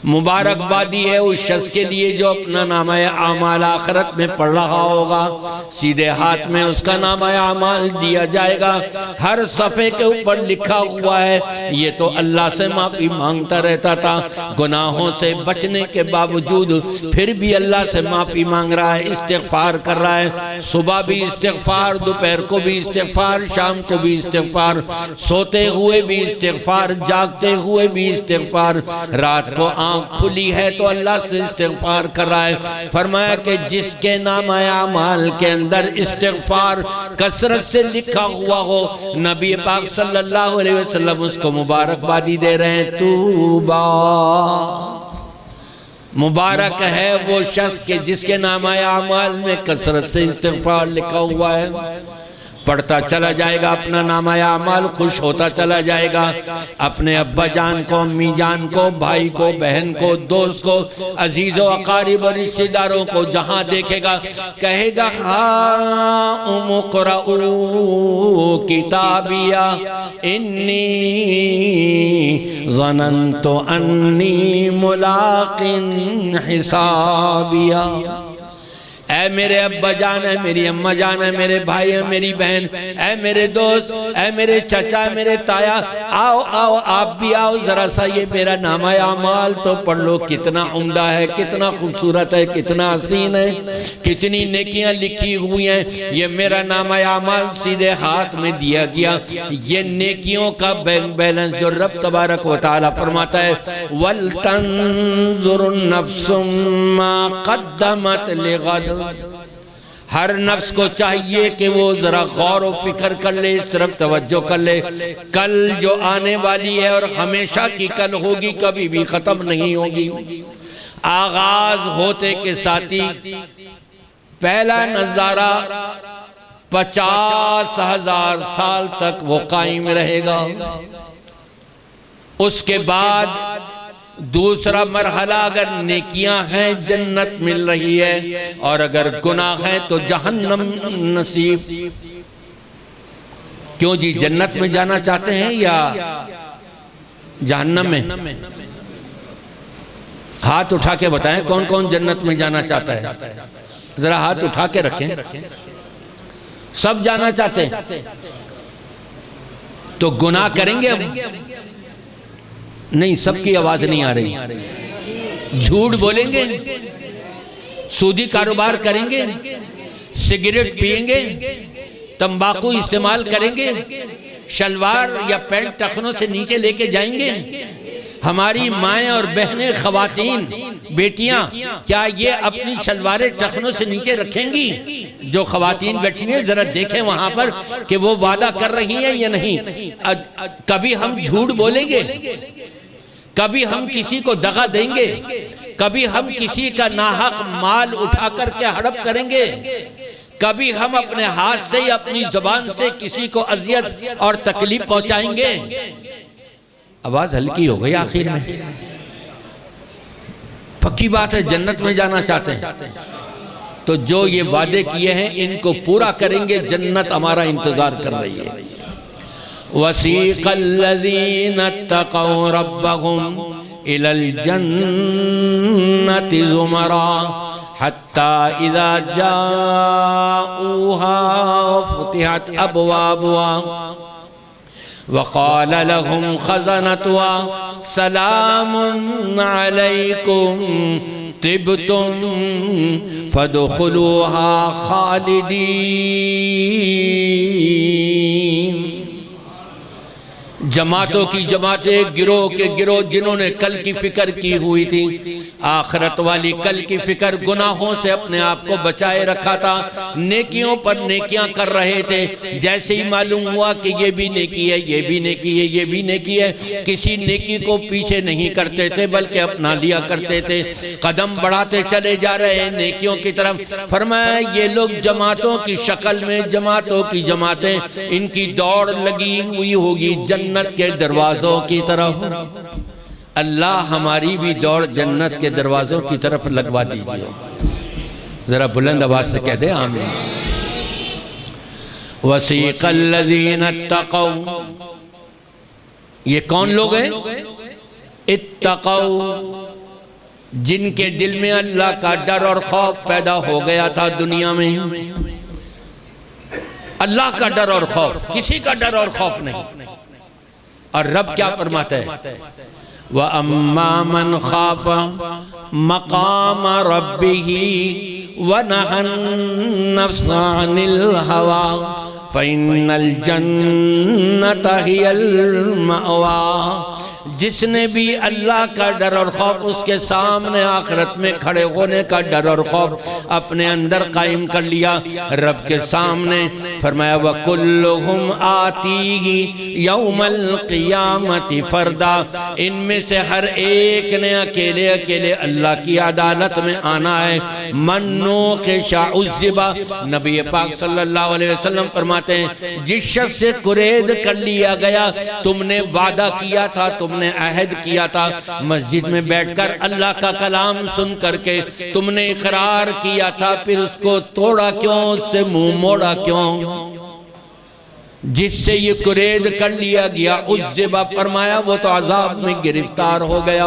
मुबारकबादी है उस शख्स के लिए जो अपना नामा आमाल आखिरत में पढ़ रहा होगा, सीधे हाथ में उसका नामा आमाल दिया जाएगा, हर सफ़े के ऊपर लिखा हुआ है ये तो अल्लाह से माफ़ी मांगता रहता था, गुनाहों से बचने के बावजूद फिर भी अल्लाह से माफ़ी मांग रहा है, इस्तिग़फ़ार कर रहा है, सुबह भी इस्तिग़फ़ार, दोपहर को भी इस्तिग़फ़ार, शाम को भी इस्तिग़फ़ार, सोते हुए भी इस्तिग़फ़ार, जागते हुए भी इस्तिग़फ़ार, रात को खुली है तो अल्लाह से इस्तिग़फ़ार कर रहा है। फरमाया कि जिसके नामा अमाल के अंदर इस्तिग़फ़ार कसरत से लिखा हुआ हो, नबी पाक सल्लल्लाहु अलैहि वसल्लम उसको मुबारकबादी दे रहे हैं, तूबा, मुबारक है वो शख्स के जिसके नामा अमाल में कसरत से इस्तिग़फ़ार लिखा हुआ है। पढ़ता चला जाएगा अपना नामा अमाल, खुश होता चला जाएगा, अपने अब्बा जान को, अम्मी जान को, भाई को, बहन को, दोस्त को, अजीज़ व अक़ारिब और रिश्तेदारों को जहाँ देखेगा कहेगा हाँ उमुक़रऊ किताबिया इन्नी ज़नन्तु अन्नी मुलाक़िन हिसाबिया, ऐ मेरे अब्बा जान है, मेरी अम्मा जान है, मेरे भाई है, मेरी बहन, ऐ मेरे दोस्त, ऐ मेरे चचा, मेरे ताया, आओ आओ आप भी आओ, ज़रा सा ये मेरा नामा अमाल तो पढ़ लो, कितना उम्दा है, कितना खूबसूरत है, कितना हसीन है, कितनी नेकियां लिखी हुई हैं, ये मेरा नामा अमाल सीधे हाथ में दिया गया। ये नेकियों का बैंक बैलेंस जो रब तबारक व तआला फरमाता है वल तंजुरुन नफ्सुम मा क़द्दमत लिग़द, हर नफ्स को चाहिए कि वो जरा गौर व फिक्र कर ले, इस तरफ तवज्जो कर ले, कल जो आने वाली है और हमेशा की कल होगी, कभी भी खत्म नहीं होगी। आगाज होते के साथ ही पहला नजारा 50,000 साल तक वो कायम रहेगा, उसके बाद दूसरा मरहला अगर नेकियां हैं जन्नत मिल रही है और अगर गुनाह है तो जहन्नम नसीब। क्यों जी, जन्नत में जाना चाहते हैं या जहन्नम में? हाथ उठा के बताएं कौन कौन जन्नत में जाना चाहता है, जरा हाथ उठा के रखें। सब जाना चाहते हैं तो गुनाह करेंगे अब? नहीं, सबकी आवाज नहीं आ रही। झूठ बोलेंगे, सूदी कारोबार करेंगे, सिगरेट पिएंगे, तंबाकू इस्तेमाल करेंगे, शलवार या पैंट टखनों से नीचे लेके जाएंगे, हमारी माएँ और बहनें, ख़वातीन, बेटियां, क्या ये अपनी शलवारें टखनों से नीचे रखेंगी? जो ख़वातीन बैठी हैं जरा देखें वहां पर कि वो वादा कर रही हैं या नहीं। कभी हम झूठ बोलेंगे, कभी हम किसी को दगा देंगे, कभी हम किसी का नाहक माल उठा करके हड़प करेंगे, कभी हम अपने हाथ से या अपनी जुबान से किसी को अजियत और तकलीफ पहुंचाएंगे? आवाज हल्की हो गई आखिर में। पक्की बात है जन्नत में जाना चाहते हैं तो जो ये वादे किए हैं इनको पूरा करेंगे। जन्नत हमारा इंतजार कर रही है। वसीक़ल्लज़ीना तक़ौ रब्बहुम इलल जन्नति ज़ुमरा हत्ता इज़ा जाऊहा फ़ुतिहत अबवाबुहा वक़ाल लहुम ख़ज़नतुहा सलामुन अलैकुम तिब्तुम फ़दख़ुलूहा ख़ालिदीन। जमातों की जमातें, गिरोह के गिरोह जिन्होंने कल की फिक्र की हुई थी, आखिरत वाली कल की फिक्र, गुनाहों से अपने आप को बचाए रखा था, नेकियों पर नेकियां कर रहे थे। जैसे ही मालूम हुआ कि ये भी नेकी है, ये भी नेकी है, ये भी नेकी है, किसी नेकी को पीछे नहीं करते थे बल्कि अपना लिया करते थे, कदम बढ़ाते चले जा रहे हैं नेकियों की तरफ। फरमाया ये लोग जमातों की शक्ल में, जमातों की जमातें, इनकी दौड़ लगी हुई होगी जन्नत के दरवाजों की तरफ। अल्लाह हमारी भी दौड़ जन्नत के दरवाजों की तरफ लगवा दीजिए। जरा बुलंद आवाज से कह दे आमीन। वसीक़ल्लज़ीना तक़ौ, ये कौन लोग हैं? इत्तक़ौ, जिनके दिल में अल्लाह का डर और खौफ पैदा हो गया था दुनिया में। अल्लाह का डर और खौफ, किसी का डर और खौफ नहीं। और रब क्या फरमाता है? व अम्मा मन खाफा मकाम रब्बिही व नहन नफ्सा अनिल हवा फ़इन्नल जन्नत हियल मअवा। जिसने भी अल्लाह का डर और खौफ, उसके सामने आखिरत में खड़े होने का डर और खौफ अपने अंदर कायम कर लिया रब के सामने, फरमाया व कुल्लुहुम आतीही यौमल क़ियामति फ़रदा। इनमें से हर एक ने अकेले अकेले अल्लाह की अदालत में आना है। मन्नो के शाउज़िबा, नबी पाक सल्लल्लाहु अलैहि वसल्लम फरमाते हैं जिस शख्स से कुरेद कर लिया गया, तुमने वादा किया था, तुमने अहद किया था, मस्जिद में बैठकर अल्लाह का कलाम सुन करके तुमने इकरार किया था, फिर उसको तोड़ा क्यों, उससे मुंह मोड़ा क्यों? जिससे ये कुरेद कर लिया गया, उस ज़िबा फरमाया वो तो अजाब में गिरफ्तार हो गया।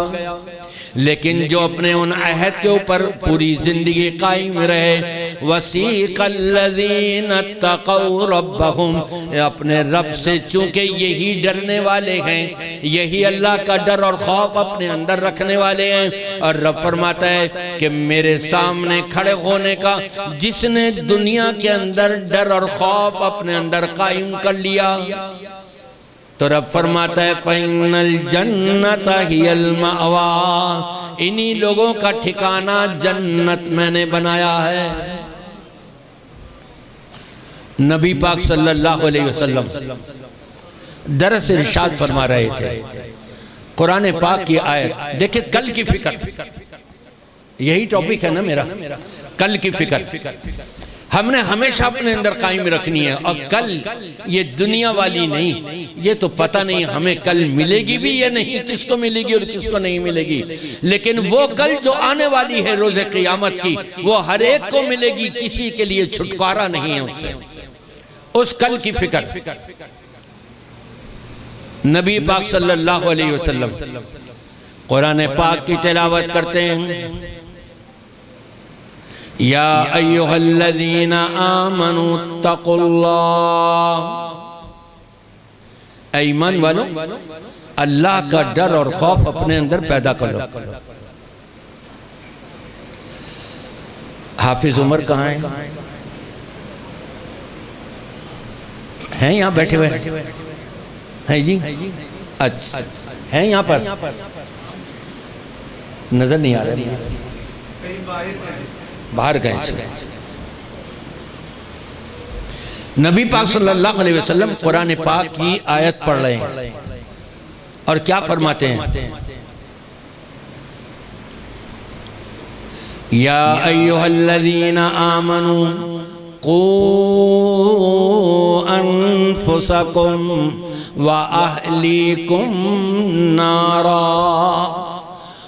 लेकिन जो अपने उन अहद के ऊपर पूरी जिंदगी कायम रहे, वसीक़ल्लज़ीना तक़ौ रब्बहुम, अपने रब से चूंकि यही डरने वाले हैं, यही अल्लाह का डर और खौफ अपने अंदर रखने वाले हैं। और रब फरमाता है कि मेरे सामने खड़े होने का जिसने दुनिया के अंदर डर और खौफ अपने अंदर कायम कर लिया, तो रब फरमाता है फ़इन्नल जन्नत हियल मअवा, इन्हीं लोगों का ठिकाना जन्नत मैंने बनाया है। नबी पाक सल्लल्लाहु अलैहि वसल्लम दरस इरशाद फरमा रहे थे, कुरान पाक की आयत देखिए, कल की फिक्र, यही टॉपिक है ना मेरा, कल की फिक्र हमने हमेशा अपने अंदर कायम रखनी है। और कल ये दुनिया वाली नहीं, ये तो पता नहीं हमें कल मिलेगी भी या नहीं, किसको मिलेगी और किसको नहीं मिलेगी, लेकिन वो कल जो आने वाली है रोज़े क़ियामत की, वो हर एक को मिलेगी, किसी के लिए छुटकारा नहीं है उससे। उस कल की फिक्र नबी पाक सल्लल्लाहु अलैहि वसल्लम कुरान पाक की तिलावत करते हैं। या अय्युहल्लज़ीना आमनू तक़ुल्लाह, ईमान वालों अल्लाह का डर और खौफ अपने अंदर पैदा करो। हाफिज उमर कहाँ हैं यहाँ बैठे हुए हैं जी? अच्छा है यहाँ पर, नजर नहीं आ रहा, बाहर गए। नबी पाक सल्लल्लाहु अलैहि वसल्लम कुरान पाक की आयत पढ़ रहे हैं और क्या फरमाते हैं, या अय्युहल्लज़ीना आमनू क़ू अनफुसकुम व अहलीकुम नारा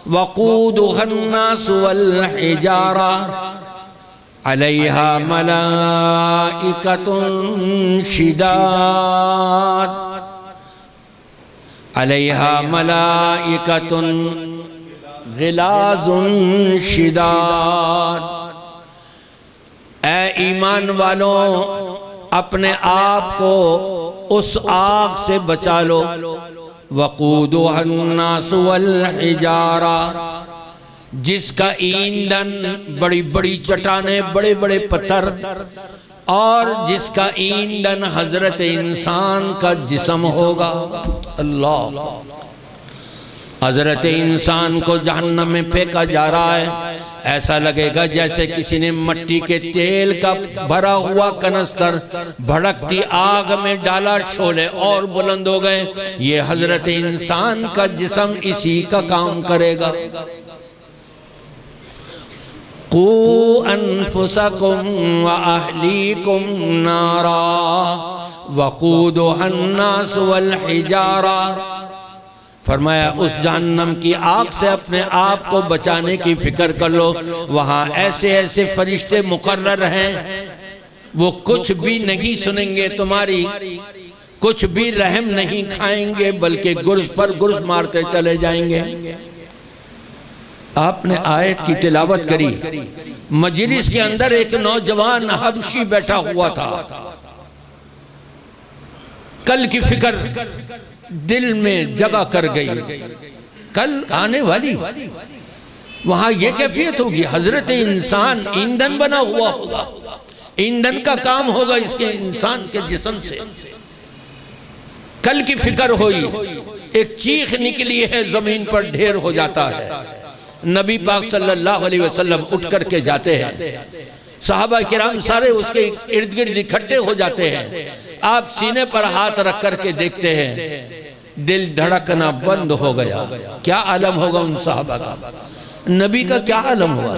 वक़ूदुहन्नास वल हिजारा अलैहा मलाइकतुन शिदाद अलैहा मलाइकतुन गिलाजुन शिदाद। ऐ ईमान वालों, अपने आप को उस आग से बचा लो, वक़ूदुहन्नास वल हिजारा, जिसका ईंधन बड़ी बड़ी चट्टानें, बड़े बड़े पत्थर, और जिसका ईंधन हजरत इंसान का जिस्म होगा। अल्लाह, हजरत इंसान को जहन्नम में फेंका जा रहा है, ऐसा लगेगा जैसे किसी ने मट्टी के तेल का भरा हुआ कनस्तर भड़कती आग में डाला, शोले और बुलंद हो गए। ये हजरत इंसान का जिस्म इसी का काम करेगा। क़ू अनफुसकुम व अहलीकुम नारा वक़ूदुहन्नास वल हिजारा। फरमाया उस जहन्नम की आग से अपने आप को बचाने की फिक्र कर लो। वहाँ ऐसे ऐसे फरिश्ते मुकर्रर हैं, वो कुछ भी नहीं सुनेंगे तुम्हारी, कुछ भी रहम नहीं खाएंगे, बल्कि गुर्ज पर गुर्ज मारते चले जाएंगे। आपने आयत की तिलावत करी, मजलिस के अंदर एक नौजवान हबशी बैठा हुआ था। कल की फिक्र दिल में जगह कर गई, कल आने वाली वहां ये कैफियत होगी। हजरत इंसान ईंधन बना हुआ होगा, ईंधन का काम होगा इसके इंसान के जिस्म से। कल की फिक्र हुई, एक चीख निकली है, जमीन पर ढेर हो जाता है। नबी पाक सल्लल्लाहु अलैहि वसल्लम उठ करके जाते हैं, सहाबा किराम सारे उसके इर्द गिर्द इकट्ठे हो जाते हैं। आप सीने पर हाथ रख करके देखते हैं, दिल धड़कना बंद हो गया। क्या आलम होगा उन सहाबा का, नबी का क्या आलम हुआ।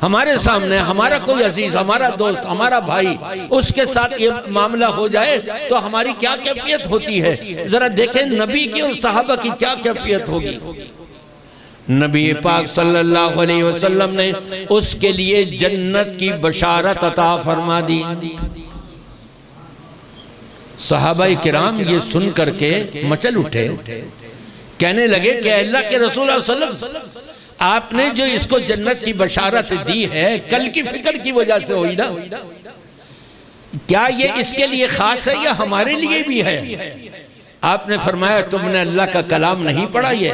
हमारे सामने हमारा कोई अजीज, हमारा दोस्त, हमारा भाई, उसके साथ ये मामला हो जाए तो हमारी क्या कैफियत होती है। जरा देखें नबी की और सहाबा की क्या कैफियत होगी। नबी पाक सल्लल्लाहु अलैहि वसल्लम ने उसके लिए जन्नत की बशारत अता फरमा दी। सहाबाए किराम ये सुन करके मचल उठे, कहने लगे कि अल्लाह के रसूल सल्लल्लाहु अलैहि वसल्लम, आपने जो इसको जन्नत की बशारत दी है, कल की फिक्र की वजह से हुई ना, क्या ये इसके लिए खास है या हमारे लिए भी है। आपने फरमाया तुमने अल्लाह का कलाम नहीं पढ़ा ये,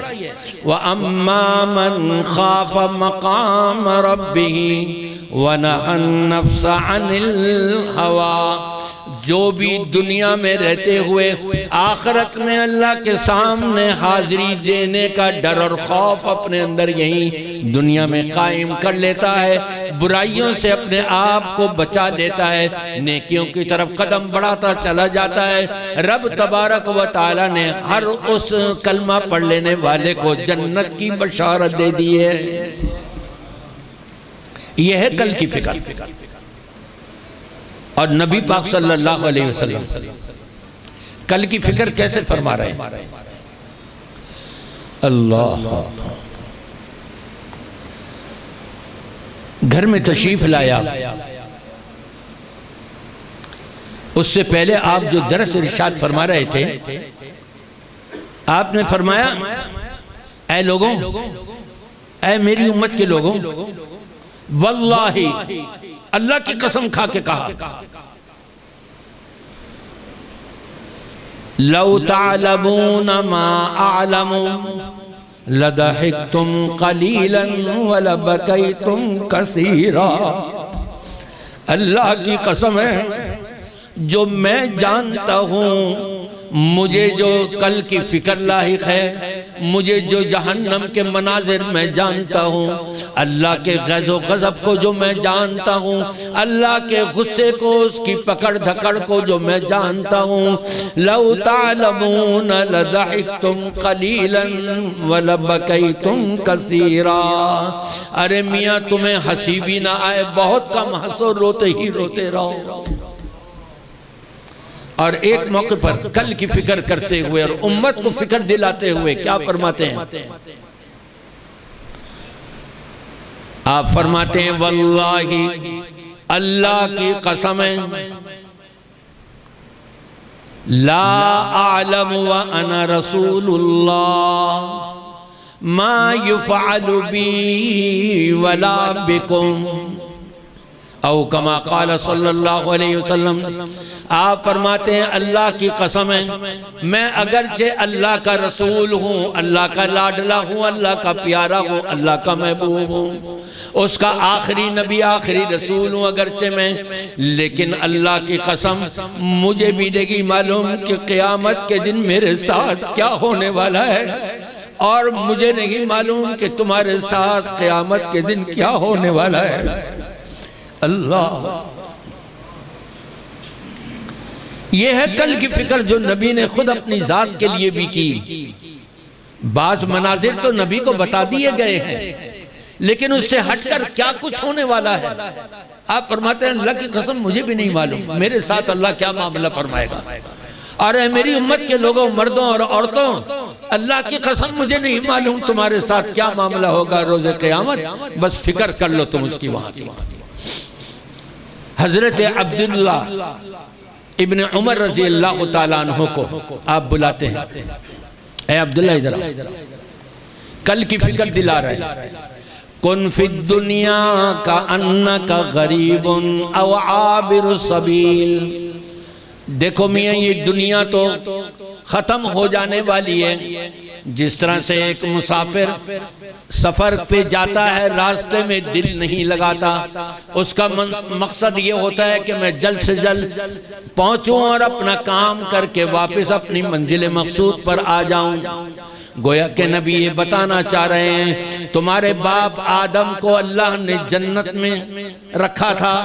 व अम्मा मन खाफ मकाम रब्बिही व नहन नफ्स अनिल हवा। जो भी दुनिया में रहते हुए आखिरत में अल्लाह के सामने हाजिरी देने का डर और खौफ अपने अंदर यही दुनिया में कायम कर लेता है, बुराइयों से अपने आप को बचा लेता है, नेकियों की तरफ कदम बढ़ाता चला जाता है, रब तबारक व तआला ने हर उस कलमा पढ़ लेने वाले को जन्नत की बशारत दे दी है। यह है कल की फिक्र। और नबी पाक सल्लल्लाहु अलैहि वसल्लम कल की फिक्र कैसे फरमा रहे हैं। अल्लाह, घर में तशरीफ लाया, उससे पहले आप जो दरस इरशाद फरमा रहे थे, आपने फरमाया ऐ लोगों, ऐ मेरी उम्मत के लोगों, वल्लाही, अल्लाह की कसम खा के कहा, लौ तालमून मा आलमू लदहिकतुम कलीलन व लबकैतुम कसीरा। अल्लाह की कसम है, जो मैं जानता हूँ मुझे जो कल की फिक्र लाहिक है, मुझे जो जहन्नम के मनाजिर मैं जानता हूँ, अल्लाह के गज़ो गज़ब को जो मैं जानता हूँ, अल्लाह के गुस्से को, उसकी पकड़ धकड़ को जो मैं जानता हूँ। लौ तालमून लदहिकतुम क़लीलन व लबकैतुम कसीरा। अरे मियाँ तुम्हें हंसी भी ना आए, बहुत कम हंसो, रोते ही रोते रहो। और एक मौके पर कल की फिक्र करते हुए और उम्मत को फिक्र दिलाते हुए क्या फरमाते हैं? आप फरमाते हैं वल्लाही, अल्लाह की कसम है, ला आलम व अना रसूलुल्लाह मा युफ़अलु बी वला बिकुम औ कमा क़ाल सल्लल्लाहु अलैहि वसल्लम। आप फरमाते हैं अल्लाह की कसम है, मैं अगरचे अल्लाह का रसूल हूँ, अल्लाह का लाडला हूँ, अल्लाह का प्यारा हूँ, अल्लाह का महबूब हूँ, उसका आखिरी नबी आखिरी रसूल हूँ अगरचे मैं, लेकिन अल्लाह की कसम मुझे भी नहीं मालूम कि क़यामत के दिन मेरे साथ क्या होने वाला है, और मुझे नहीं मालूम कि तुम्हारे साथ क़यामत के दिन क्या होने वाला है। अल्लाह, यह है कल की फिक्र जो नबी ने खुद अपनी जात के लिए भी की। बाज मनाजिर तो नबी को बता दिए गए हैं, लेकिन उससे हटकर क्या कुछ होने वाला है आप फरमाते हैं अल्लाह की कसम मुझे भी नहीं मालूम मेरे साथ अल्लाह क्या मामला फरमाएगा। और मेरी उम्मत के लोगों, मर्दों और औरतों, अल्लाह की कसम मुझे नहीं मालूम तुम्हारे साथ क्या मामला होगा रोज़े क़यामत, बस फिक्र कर लो तुम उसकी। वहां की हजरत अब्दुल्ला इब्न उमर रजी अल्लाह ताला अन्हु को आप बुलाते हैं, ए अब्दुल्ला इधर आओ, कल की फिक्र दिला रहे। कुन फिद दुनिया का अन्नका गरीबुन औ आबिर सबील। देखो मियाँ, ये दुनिया तो खत्म हो जाने वाली है। जिस तरह से एक मुसाफिर सफर पे जाता है, रास्ते में दिल नहीं लगाता, उसका मकसद ये होता है कि मैं जल्द से जल्द पहुंचूं और अपना काम करके वापस अपनी मंजिल मकसूद पर आ जाऊं। गोया के नबी ये बताना चाह रहे हैं, तुम्हारे बाप आदम को अल्लाह ने जन्नत में रखा था,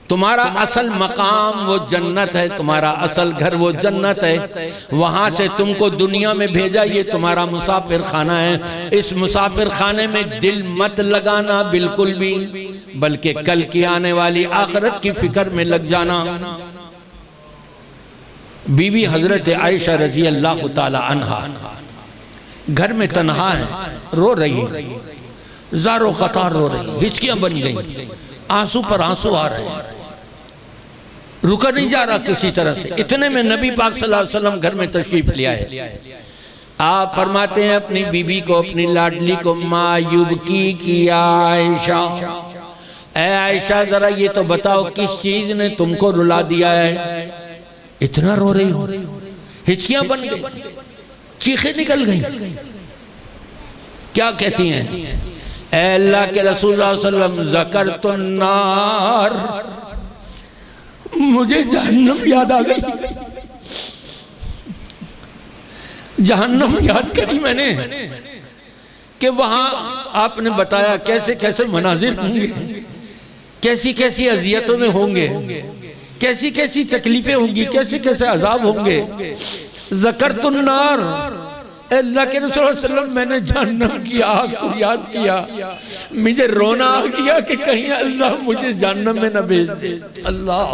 तुम्हारा असल मकाम वो जन्नत है, तुम्हारा असल घर वो जन्नत है, वहां से तुमको दुनिया में भेजा, ये तुम्हारा मुसाफिर खाना है। इस मुसाफिर खाने में दिल मत लगाना बिल्कुल भी, बल्कि कल की आने वाली आखिरत की फिक्र में लग जाना। बीबी हजरत आयशा रजी अल्लाह ताला अन्हा घर में तन्हा है, रो रही है, ज़ारो ख़तार रो रही, हिचकियां बन गई, आंसू पर आंसू आ रहे हैं, रुका नहीं जा रहा किसी तरह से। इतने में नबी पाक सल्लल्लाहु अलैहि वसल्लम घर में तशरीफ ले आए। आप फरमाते हैं अपनी बीबी को, अपनी लाडली को, मायूब की आयशा, ऐ आयशा जरा ये तो बताओ किस चीज ने तुमको रुला दिया है, इतना रो रही हो, हिचकियां बन गई, चीखें निकल गई। क्या कहती हैं? ऐ अल्लाह के रसूल सल्लल्लाहु अलैहि वसल्लम, ज़करतुन नार, मुझे जहन्नम याद आ गई, जहन्नम याद करी मैंने कि वहां आपने बताया कैसे कैसे मनाजिर होंगे, कैसी कैसी अजियतों में होंगे, कैसी कैसी तकलीफें होंगी, कैसे कैसे अजाब होंगे। ज़करतुन नार, अल्लाह के रसूल सल्लल्लाहु अलैहि वसल्लम, मैंने जहन्नम की आग को याद किया, मुझे रोना आ गया कि कहीं अल्लाह मुझे जहन्नम में न भेज दे। अल्लाह,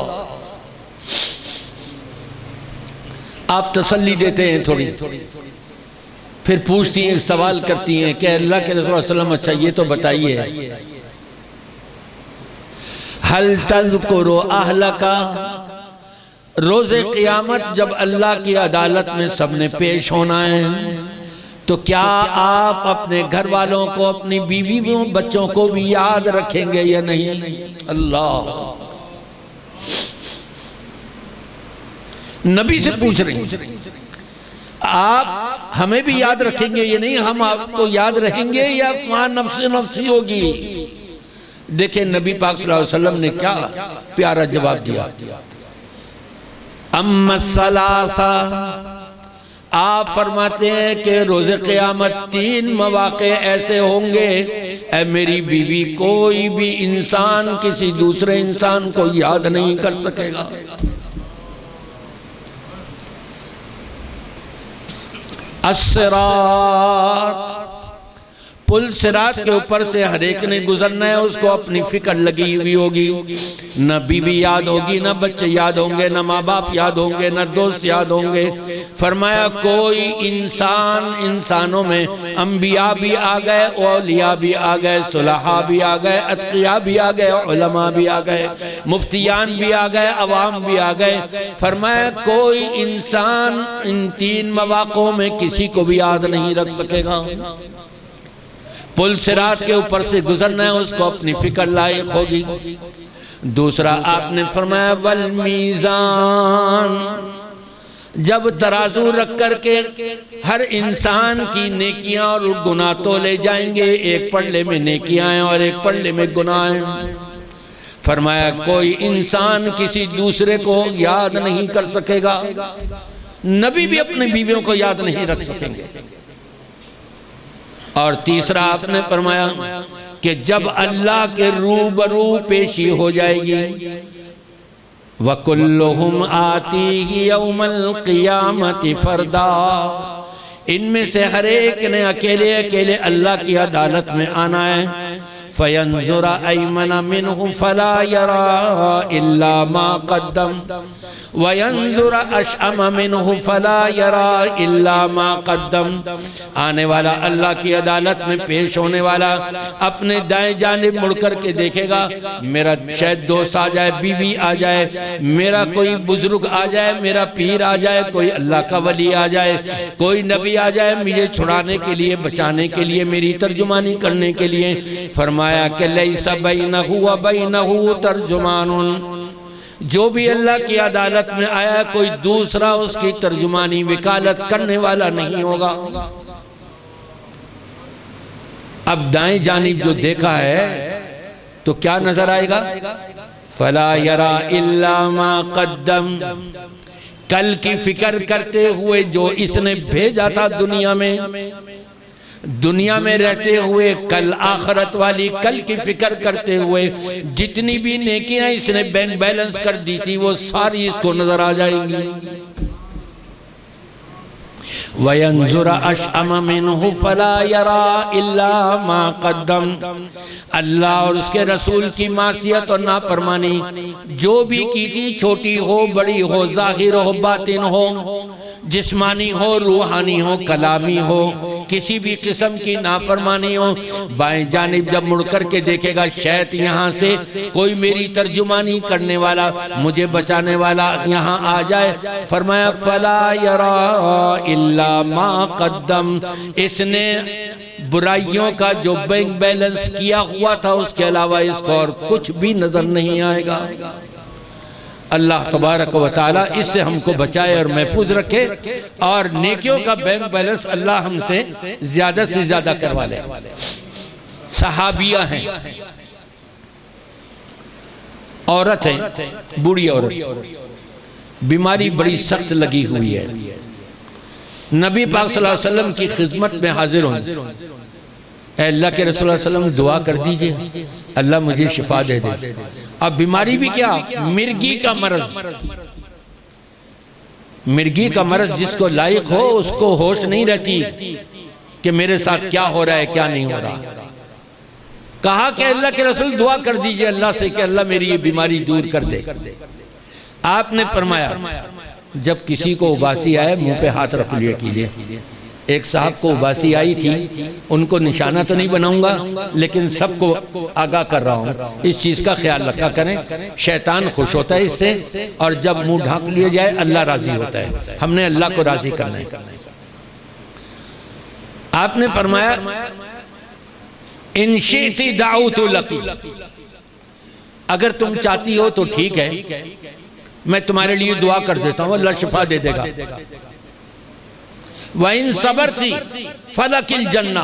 आप तसल्ली देते हैं थोड़ी, फिर पूछती हैं, सवाल करती हैं कि अल्लाह के रसूल सल्लल्लाहु अलैहि वसल्लम, अच्छा ये तो बताइए, हल तज़कुरु अहलका, रोज़े क़यामत जब अल्लाह की अदालत में सबने पेश होना है, तो क्या आप अपने घर वालों को, अपनी बीवियों बच्चों को भी याद रखेंगे या नहीं? अल्लाह, नबी से पूछ रही, आप हमें भी याद रखेंगे या नहीं? हम आपको याद रहेंगे या वहां नफ्सी नफ्सी होगी? देखिए नबी पाक सल्लल्लाहु अलैहि वसल्लम ने क्या प्यारा जवाब दिया। अम्मा सलासा, आप फरमाते हैं कि रोज़े क़यामत 3 मौक़े ऐसे होंगे, ऐ मेरी बीवी, कोई भी इंसान किसी दूसरे इंसान को याद नहीं कर सकेगा। अस्सिरात, पुल सिरात के ऊपर से हर एक ने गुजरना है, उसको अपनी फिक्र लगी हुई होगी। न बीवी याद होगी, न बच्चे याद होंगे, न माँ बाप याद होंगे, न दोस्त याद होंगे। फरमाया कोई इंसान, इंसानों में अंबिया भी आ गए, औलिया भी आ गए, सुलहा भी आ गए, अतकिया भी आ गए, उलमा भी आ गए, मुफ्तियान भी आ गए, अवाम भी आ गए। फरमाया कोई इंसान इन 3 मौक़ों में किसी को भी याद नहीं रख सकेगा। पुल सिरात के ऊपर से गुजरना है, उसको अपनी फिक्र लायक होगी। दूसरा आपने फरमाया वल मीज़ान, जब तराजू रख करके हर इंसान की नेकियां और गुनाह तोले जाएंगे, एक पल्ले में नेकियां हैं और एक पल्ले में गुनाह हैं। फरमाया कोई इंसान किसी दूसरे को याद नहीं कर सकेगा, नबी भी अपनी बीवियों को याद नहीं रख सकेंगे। और तीसरा आपने फरमाया कि जब अल्लाह के रूबरू पेशी हो जाएगी, वकुल्लुहुम आतीही यौमल क़ियामति फरदा, इनमें से हर एक ने अकेले अकेले अल्लाह की अदालत में आना है। फयंजुरा अयमन मिन्हु फला यरा इल्ला मा क़द्दम, वयंजुरा अशअम मिन्हु फला यरा इल्ला मा क़द्दम। आने वाला अल्लाह की अदालत में पेश होने वाला अपने दाएं जानिब मुड़ कर के देखेगा, मेरा शायद दोस्त आ जाए, बीवी आ जाए, मेरा कोई बुजुर्ग आ जाए, मेरा पीर आ जाए, कोई अल्लाह का वली आ जाए, कोई नबी आ जाए मुझे छुड़ाने के लिए, बचाने के लिए, मेरी तर्जुमानी करने के लिए। फरमाया कि लैसा बैनहु व बैनहु तर्जुमानुन, जो भी अल्लाह की अदालत में आया कोई दूसरा उसकी तर्जुमानी वकालत करने वाला नहीं होगा। अब दाएं जानिब जो देखा है तो क्या नजर आएगा? फला यरा इल्ला मा क़द्दम, कल की फिक्र करते हुए जो इसने भेजा था दुनिया में रहते हुए, कल आखरत वाली कल की फिक्र करते हुए जितनी भी नेकियां इसने बैंक बैलेंस कर दी थी वो सारी इसको नजर आ जाएंगी। वयंजुरा अशअम मिन्हु फला यरा इल्ला मा क़द्दम, अल्लाह और उसके रसूल की मासियत और नाफरमानी जो भी की थी, छोटी हो बड़ी हो, जाहिर हो बातिन हो, जिस्मानी हो रूहानी हो कलामी हो, किसी भी किस्म की नाफरमानी हो, बाएं जानिब जब मुड़ कर के देखेगा शायद यहाँ से कोई मेरी तर्जुमानी करने वाला, मुझे बचाने वाला यहाँ आ जाए। फरमाया फला यरा इल्ला मा क़द्दम, इसने बुराइयों का जो बैंक बैलेंस किया हुआ था उसके अलावा इसको और कुछ भी नजर नहीं आएगा। अल्लाह तबारक व तआला इससे हमको बचाए और महफूज रखे और नेकियों का बैंक बैलेंस अल्लाह हमसे ज्यादा से ज्यादा करवा ले। सहाबिया हैं, औरत है, बूढ़ी औरत, बीमारी बड़ी सख्त लगी हुई है, नबी पाक सल्लल्लाहु अलैहि वसल्लम की खिदमत में हाजिर हों, अल्लाह के रसूल सल्लल्लाहु अलैहि वसल्लम दुआ कर दीजिए अल्लाह मुझे शिफा दे दे। अब बीमारी भी क्या, मिर्गी का मर्ज, मिर्गी का मर्ज जिसको लायक हो उसको होश नहीं रहती कि मेरे साथ क्या हो रहा है क्या नहीं हो रहा। कहा कि अल्लाह के रसूल दुआ कर दीजिए अल्लाह से कि अल्लाह मेरी ये बीमारी दूर कर दे। आपने फरमाया जब किसी को उबासी आए मुंह पे हाथ रख लिया कीजिए। एक साहब को उबासी आई थी, उनको निशाना तो नहीं बनाऊंगा लेकिन सबको आगाह कर रहा हूँ, इस चीज का ख्याल रखा करें। शैतान खुश होता है इससे और जब मुंह ढांक लिया जाए अल्लाह राजी होता है, हमने अल्लाह को राजी करना है। आपने फरमाया इन शिअति दाऊतु लकी, अगर तुम चाहती हो तो ठीक है मैं तुम्हारे लिए दुआ कर देता हूँ, अल्लाह शिफा दे देगा। वइन सबरती फलकिल जन्ना,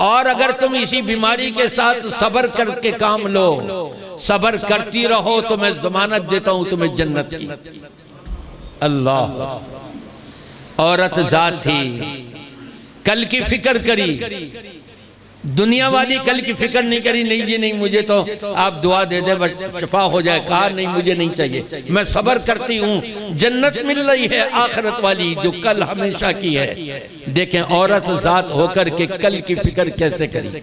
और अगर तुम इसी बीमारी के साथ सबर करके काम लो, सबर करती रहो तो मैं जमानत देता हूं तुम्हें जन्नत की। अल्लाह, औरत जात थी, कल की फिक्र करी, दुनिया वाली कल की फिक्र नहीं करी। नहीं जी नहीं, मुझे तो आप दुआ दे दे बस शफा हो जाए। कहा नहीं, मुझे नहीं चाहिए, मैं सब्र करती हूँ, जन्नत मिल रही है आखिरत वाली जो कल हमेशा की है। देखें औरत जात होकर के कल की फिक्र कैसे करी।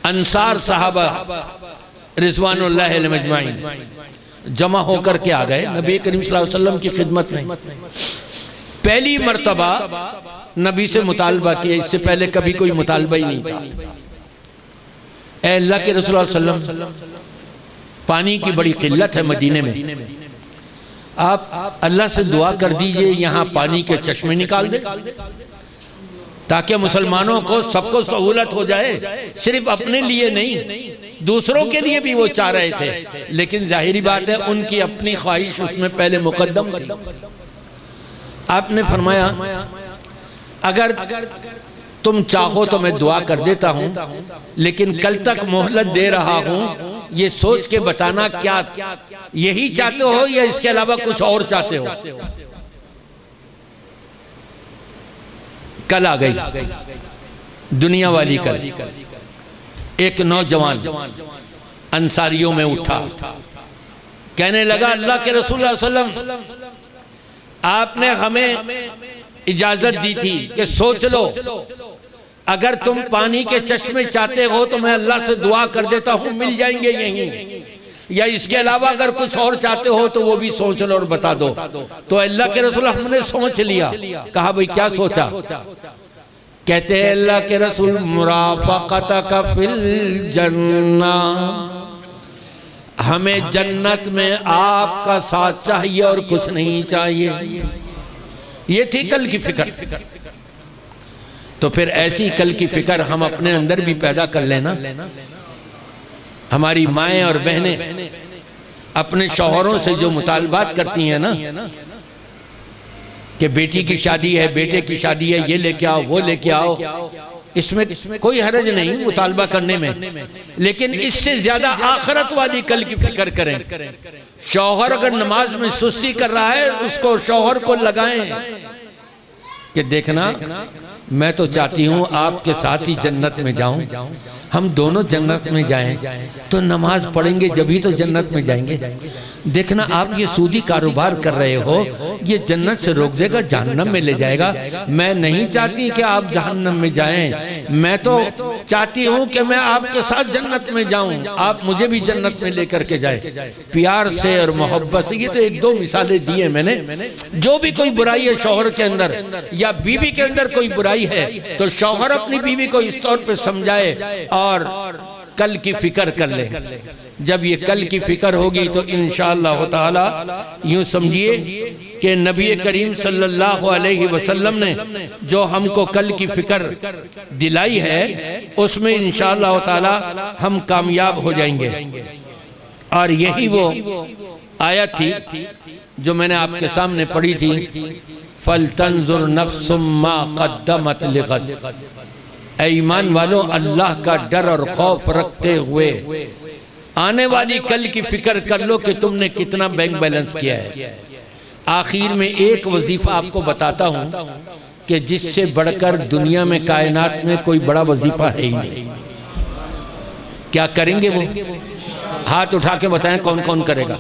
अंसार साहबा रिजवानुल्लाह अलैहिम अजमाइन जमा होकर के आ गए नबी करीम सल्लल्लाहु अलैहि वसल्लम की खिदमत में। पहली मर्तबा नबी से मुतालबा किया, इससे पहले कभी कोई मुतालबा ही नहीं था। ऐ अल्लाह के रसूल सल्लल्लाहु अलैहि वसल्लम, पानी की बड़ी किल्लत है मदीने में, आप अल्लाह से दुआ कर दीजिए यहाँ पानी के चश्मे निकाल दे, ताकि मुसलमानों को सबको सहूलत हो जाए। सिर्फ अपने लिए नहीं, दूसरों के लिए भी वो चाह रहे थे, लेकिन जाहिरी बात है उनकी अपनी ख्वाहिश उसमें पहले मुकद्दम थी। आपने फरमाया अगर तुम चाहो तो मैं दुआ कर देता हूं, लेकिन कल तक मोहलत दे रहा हूं, ये सोच के बताना क्या यही चाहते हो या इसके अलावा कुछ और चाहते हो। कल आ गई, दुनिया वाली कल। एक नौजवान अंसारियों में उठा, कहने लगा अल्लाह के रसूल सल्लल्लाहु अलैहि वसल्लम, आपने हमें इजाजत दी थी कि सोच लो, अगर तुम पानी के चश्मे चाहते हो तो मैं अल्लाह से दुआ कर देता हूं, मिल जाएंगे यहीं, या इसके अलावा अगर कुछ और चाहते हो तो वो भी सोच लो और बता दो। तो अल्लाह के रसूल हमने सोच लिया। कहा भाई क्या सोचा? कहते हैं अल्लाह के रसूल मुराफक़तक फिल जन्ना, हमें जन्नत में आपका साथ चाहिए और कुछ नहीं चाहिए। ये थी कल की फिक्र। तो फिर ऐसी कल की फिक्र हम अपने अंदर भी पैदा कर लेना। हमारी माएँ और बहनें अपने शौहरों से जो मुतालबात करती हैं ना, कि बेटी की शादी है, बेटे की शादी है, ये लेके आओ, वो लेके आओ, इसमें कोई हरज नहीं मुतालबा करने में, लेकिन इससे ज्यादा आखिरत वाली कल की फिक्र करें। शौहर अगर नमाज में सुस्ती कर रहा है, उसको शौहर को लगाएं कि देखना मैं तो चाहती हूँ आपके साथ ही जन्नत में जाऊं, हम दोनों जन्नत में जाएं, तो नमाज पढ़ेंगे जभी तो जन्नत में जाएंगे। देखना आप ये सूदी कारोबार कर रहे हो, ये जन्नत से रोक देगा, जहन्नम में ले जाएगा। मैं नहीं चाहती कि आप जहन्नम में जाएं, मैं तो चाहती हूँ कि मैं आपके साथ जन्नत में जाऊं, आप मुझे भी जन्नत में लेकर के जाए। प्यार से और मोहब्बत से। ये तो एक दो मिसालें दी है मैंने। जो भी कोई बुराई है शौहर के अंदर या बीवी के अंदर कोई बुराई है, तो शौहर अपनी बीवी को इस तौर पर समझाए और कल की फिक्र कर ले। जब ये कल की फिक्र होगी तो इंशाअल्लाह ताला यूं समझिए कि नबी करीम सल्लल्लाहु अलैहि वसल्लम ने जो हमको कल की फिक्र दिलाई है, उसमें इंशाअल्लाह ताला हम कामयाब हो जाएंगे। और यही वो आयत थी जो मैंने आपके सामने पढ़ी थी, फल तंजुर नफ्सुम मा क़द्दमत लिग़द। ऐ ईमान वालों, अल्लाह का डर और खौफ रखते हुए आने वाली कल की फिक्र कर लो कि तुमने कितना बैंक बैलेंस किया है। आखिर में एक वजीफा आपको बताता हूं कि जिससे बढ़कर दुनिया में कायनात में कोई बड़ा वजीफा है ही नहीं। क्या करेंगे वो? हाथ उठा के बताएं कौन कौन करेगा।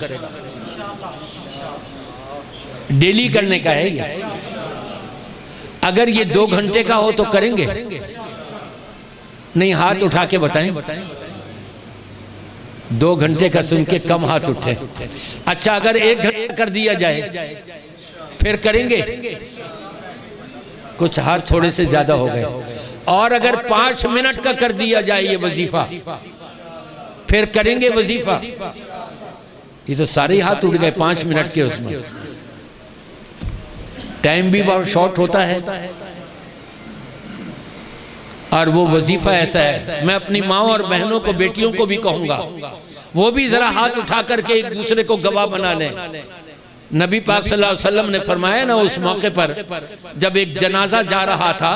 डेली करने का है ये। अगर ये 2 घंटे का हो तो करेंगे? नहीं, हाथ उठा के बताएं। 2 घंटे का सुन के कम हाथ उठे। अच्छा, अगर 1 घंटा कर दिया जाए फिर करेंगे? कुछ हाथ थोड़े से ज्यादा हो गए। और अगर 5 मिनट का कर दिया जाए ये वजीफा, फिर करेंगे वजीफा? ये तो सारे हाथ उठ गए 5 मिनट के। उसमें टाइम भी बहुत शॉर्ट होता है और वो वजीफा ऐसा है। मैं अपनी माँ और बहनों को, बेटियों को भी कहूंगा, वो भी जरा हाथ उठा करके एक दूसरे को गवाह बना लें। नबी पाक सल्लल्लाहु अलैहि वसल्लम ने फरमाया ना, उस मौके पर जब एक जनाजा जा रहा था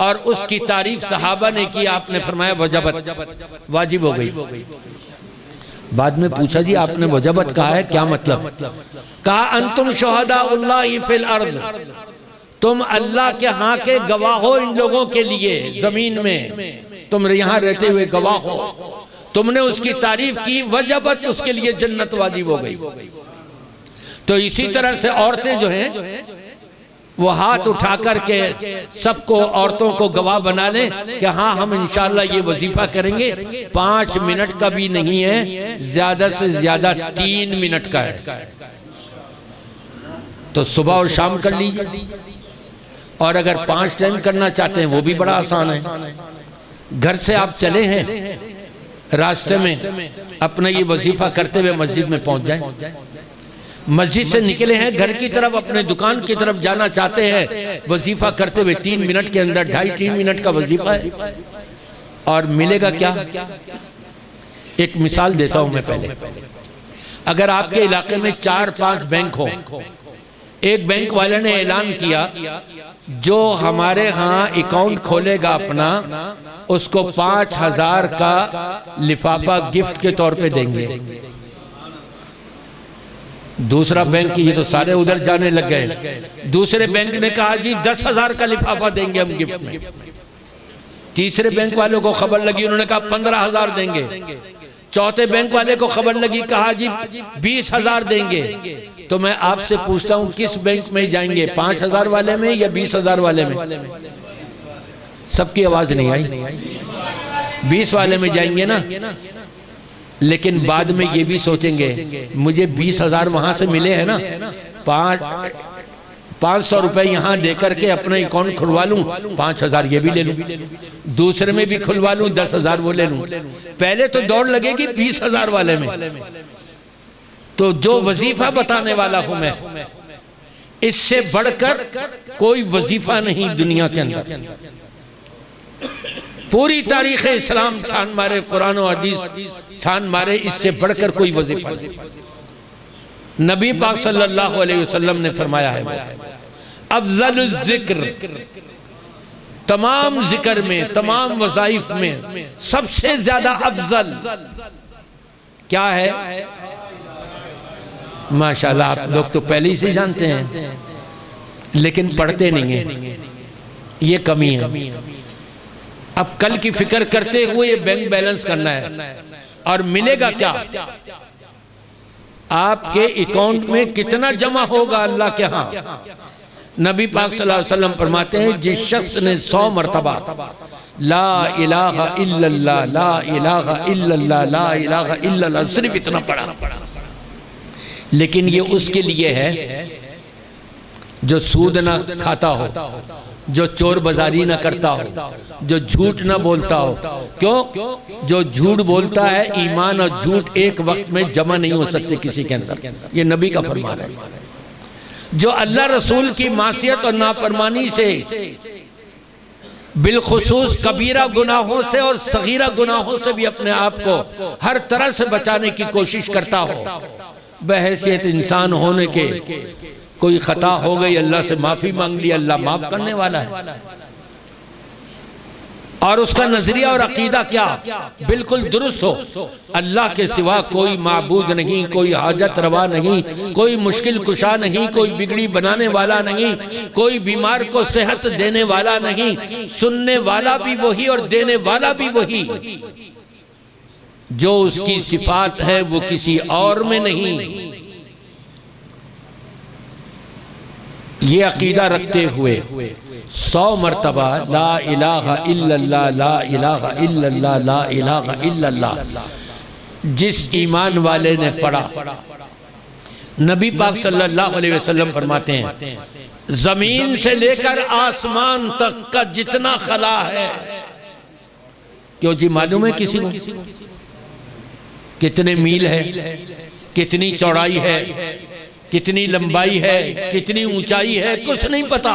और उसकी तारीफ सहाबा ने की, आपने फरमाया वजबत, वाजिब हो गई। बाद में पूछा जी आपने वजबत कहा है, क्या मतलब? कहा अंतुम शुहदाउल्लाहि फिल अर्द, तुम अल्लाह के यहाँ के गवाह हो इन लोगों के लिए, जमीन में तुम यहाँ रहते हुए गवाह हो, तुमने उसकी तारीफ की, वजबत उसके लिए जन्नत वाजिब हो गई। तो इसी तरह से औरतें जो हैं वो हाथ उठा करके सबको, औरतों को गवाह बना लें कि हाँ हम इंशाल्लाह ये वजीफा करेंगे। 5 मिनट का भी नहीं है, ज्यादा से ज्यादा 3 मिनट का है। तो सुबह और शाम कर लीजिए, और अगर 5 टाइम करना चाहते हैं वो भी बड़ा आसान है। घर से आप चले हैं, रास्ते में अपना ये वजीफा करते हुए मस्जिद में पहुंच जाए। मस्जिद से निकले हैं, घर की तरफ अपने दुकान की तरफ जाना चाहते हैं, वजीफा करते हुए 3 मिनट के अंदर 2.5-3 मिनट का वजीफा है। और मिलेगा क्या? एक मिसाल देता हूं मैं पहले। अगर आपके इलाके में 4-5 बैंक हो, एक बैंक वाले ने ऐलान किया जो हमारे यहाँ अकाउंट खोलेगा अपना, उसको 5,000 का लिफाफा गिफ्ट के तौर पे देंगे। दूसरा बैंक, ये तो सारे उधर जाने लग गए, दूसरे बैंक ने कहा जी 10,000 का लिफाफा देंगे हम गिफ्ट में। तीसरे बैंक वालों को खबर लगी, उन्होंने कहा 15,000 देंगे। चौथे बैंक वाले को खबर लगी, कहा जी 20,000 देंगे। तो मैं आपसे पूछता हूं किस बैंक में जाएंगे, 5,000 वाले में या 20,000 वाले में? सबकी आवाज नहीं आई। 20 वाले में जाएंगे ना। लेकिन बाद में ये भी सोचेंगे मुझे 20,000 वहां से मिले हैं ना, 500 रुपए यहाँ दे करके अपना अकाउंट खुलवा लूं, 5,000 ये भी ले लूं, दूसरे में भी खुलवा लूं, 10,000 वो ले लूं। पहले तो दौड़ लगेगी 20,000 वाले में। तो जो वजीफा बताने वाला हूं मैं, इससे बढ़कर कोई वजीफा नहीं दुनिया के अंदर। पूरी तारीख इस्लाम छान मारे, कुरान और हदीस छान मारे, इससे बढ़कर कोई वजीफा नहीं। नबी पाक सल्लल्लाहु अलैहि वसल्लम ने फरमाया है अफजल जिक्र, तमाम जिक्र में, तमाम वज़ाइफ में सबसे ज्यादा अफजल क्या है? माशाल्लाह, आप लोग तो पहले ही से जानते हैं, लेकिन पढ़ते नहीं हैं, ये कमी है। अब कल की फिक्र करते हुए ये बैंक बैलेंस करना है। और मिलेगा क्या? आपके अकाउंट में कितना जमा होगा अल्लाह के यहाँ? नबी पाक सल्लल्लाहु अलैहि वसल्लम फरमाते हैं जिस शख्स ने 100 मरतबा ला इलाहा इल्लल्लाह, ला इलाहा इल्लल्लाह, ला इलाहा इल्लल्लाह सिर्फ इतना पढ़ा, लेकिन ये उसके लिए है जो सूद ना खाता हो, जो चोर बाजारी ना करता हो, जो झूठ ना बोलता हो। क्यों? जो झूठ बोलता है, ईमान और झूठ एक वक्त में जमा नहीं हो सकते किसी के अंदर, ये नबी का फरमान है। जो अल्लाह रसूल की मासियत और नाफरमानी से, बिलखुसूस कबीरा गुनाहों से और सगीरा गुनाहों से भी अपने आप को हर तरह से बचाने की कोशिश करता हो, बहैसियत इंसान होने के कोई खता हो गई, अल्लाह से माफी मांग ली, अल्लाह माफ करने वाला है। और उसका नजरिया और अकीदा क्या? बिल्कुल दुरुस्त हो, अल्लाह के सिवा कोई माबूद नहीं, कोई हाजत रवा नहीं, कोई मुश्किल कुशा नहीं, कोई बिगड़ी बनाने वाला नहीं, कोई बीमार को सेहत देने वाला नहीं, सुनने वाला भी वही और देने वाला भी वही। जो उसकी सिफात है वो किसी और में नहीं। ये अकीदा रखते हुए 100 मरतबा ला इलाहा इल्लल्लाह, ला इलाहा इल्लल्लाह, ला इलाहा इल्लल्लाह जिस ईमान वाले ने पढ़ा, नबी पाक सल्लल्लाहु अलैहि वसल्लम फरमाते हैं जमीन से लेकर आसमान तक का जितना खला है, क्यों जी मालूम है किसी को कितने मील है, कितनी चौड़ाई है, कितनी लंबाई है, कितनी ऊंचाई है, कुछ नहीं पता।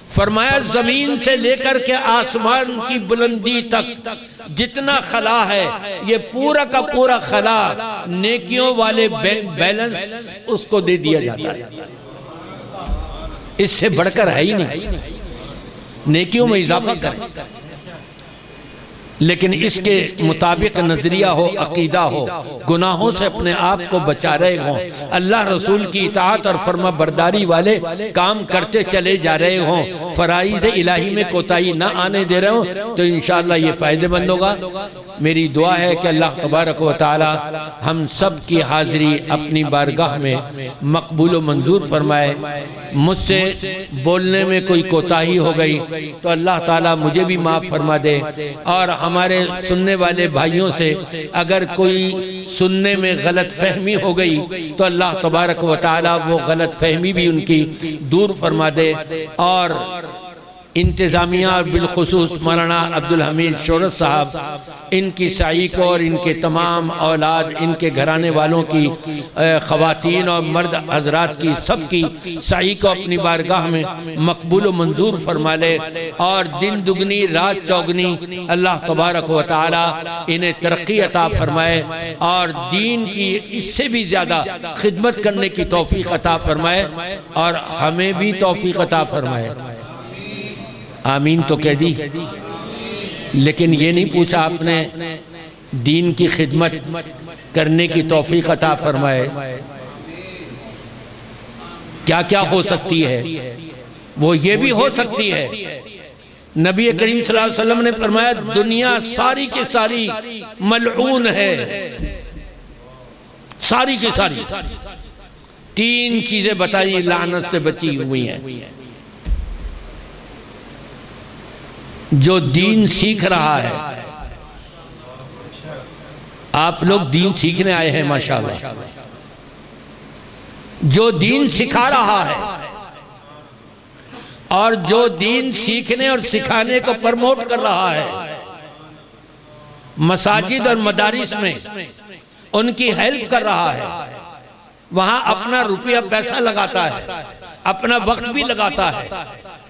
फरमाया जमीन से लेकर के आसमान की बुलंदी तक जितना खला है, ये पूरा का पूरा खला नेकियों वाले बैलेंस उसको दे दिया जाता है। इससे बढ़कर है ही नहीं, नेकियों में इजाफा करें। लेकिन इसके मुताबिक नजरिया हो, अकीदा हो, गुनाहों से अपने आप को बचा रहे हों, अल्लाह रसूल की इताअत और फर्मा बरदारी वाले काम करते चले जा रहे हों, फराइज़ इलाही में कोताही ना आने दे रहे हों, तो इंशाअल्लाह ये फ़ायदेमंद होगा। मेरी दुआ है कि अल्लाह तबारक व तआला हम सब की हाज़िरी अपनी बारगाह में मकबूल व मंजूर फरमाए। मुझसे बोलने में कोई कोताही हो गई तो अल्लाह ताला मुझे भी माफ़ फरमा दे, और हमारे सुनने वाले भाइयों से अगर कोई सुनने में गलत फहमी हो गई तो अल्लाह तबारक व तआला वो गलत फहमी भी उनकी दूर फरमा दे। और इंतज़ामिया और बिलखुसूस मौलाना अब्दुल हमीद शोरत साहब, इनकी साई को और इनके तमाम औलाद, इनके घराने वालों की, ख़वातीन और मर्द हजरात की, सब की साई को अपनी बारगाह में मकबूल व मंजूर फरमा ले, और दिन दुगनी रात चौगनी अल्लाह तबारक व तआला इन्हें तरक्की अता फरमाए, और दीन की इससे भी ज़्यादा खिदमत करने की तौफीक अता फरमाए, और हमें भी तौफीक अता फरमाए। आमीन तो कह दी, लेकिन ये नहीं पूछा आपने दीन की खिदमत करने की तौफीक अता फरमाए। क्या क्या हो सकती है, वो ये भी हो सकती है। नबी करीम सल्लल्लाहु अलैहि वसल्लम ने फरमाया दुनिया सारी की सारी मलऊन है, सारी की सारी। तीन चीजें बताई लानत से बची हुई हैं। जो दीन सीख रहा है, आप लोग दीन सीखने आए हैं माशाअल्लाह, जो दीन सिखा रहा है और जो दीन सीखने और सिखाने को प्रमोट कर रहा है, मसाजिद और मदारिस में उनकी हेल्प कर रहा है, वहां अपना रुपया पैसा लगाता है, अपना वक्त भी लगाता है।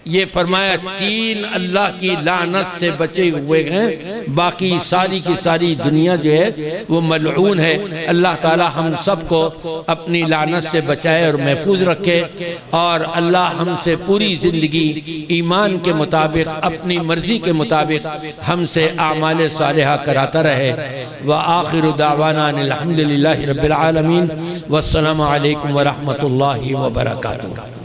ये फरमाया तीन अल्लाह की लानत से बचे हुए हैं, बाकी सारी की सारी दुनिया जो है वो मलऊन है। अल्लाह ताला हम सब को अपनी लानत से बचाए और महफूज रखे, और अल्लाह हमसे पूरी ज़िंदगी ईमान के मुताबिक, अपनी मर्ज़ी के मुताबिक हमसे आमाल सालिहा कराता रहे। व आखिरु दावाना अल्हम्दुलिल्लाहि रब्बिल आलमीन, वस्सलामु अलैकुम व रहमतुल्लाहि व बरकातुहू।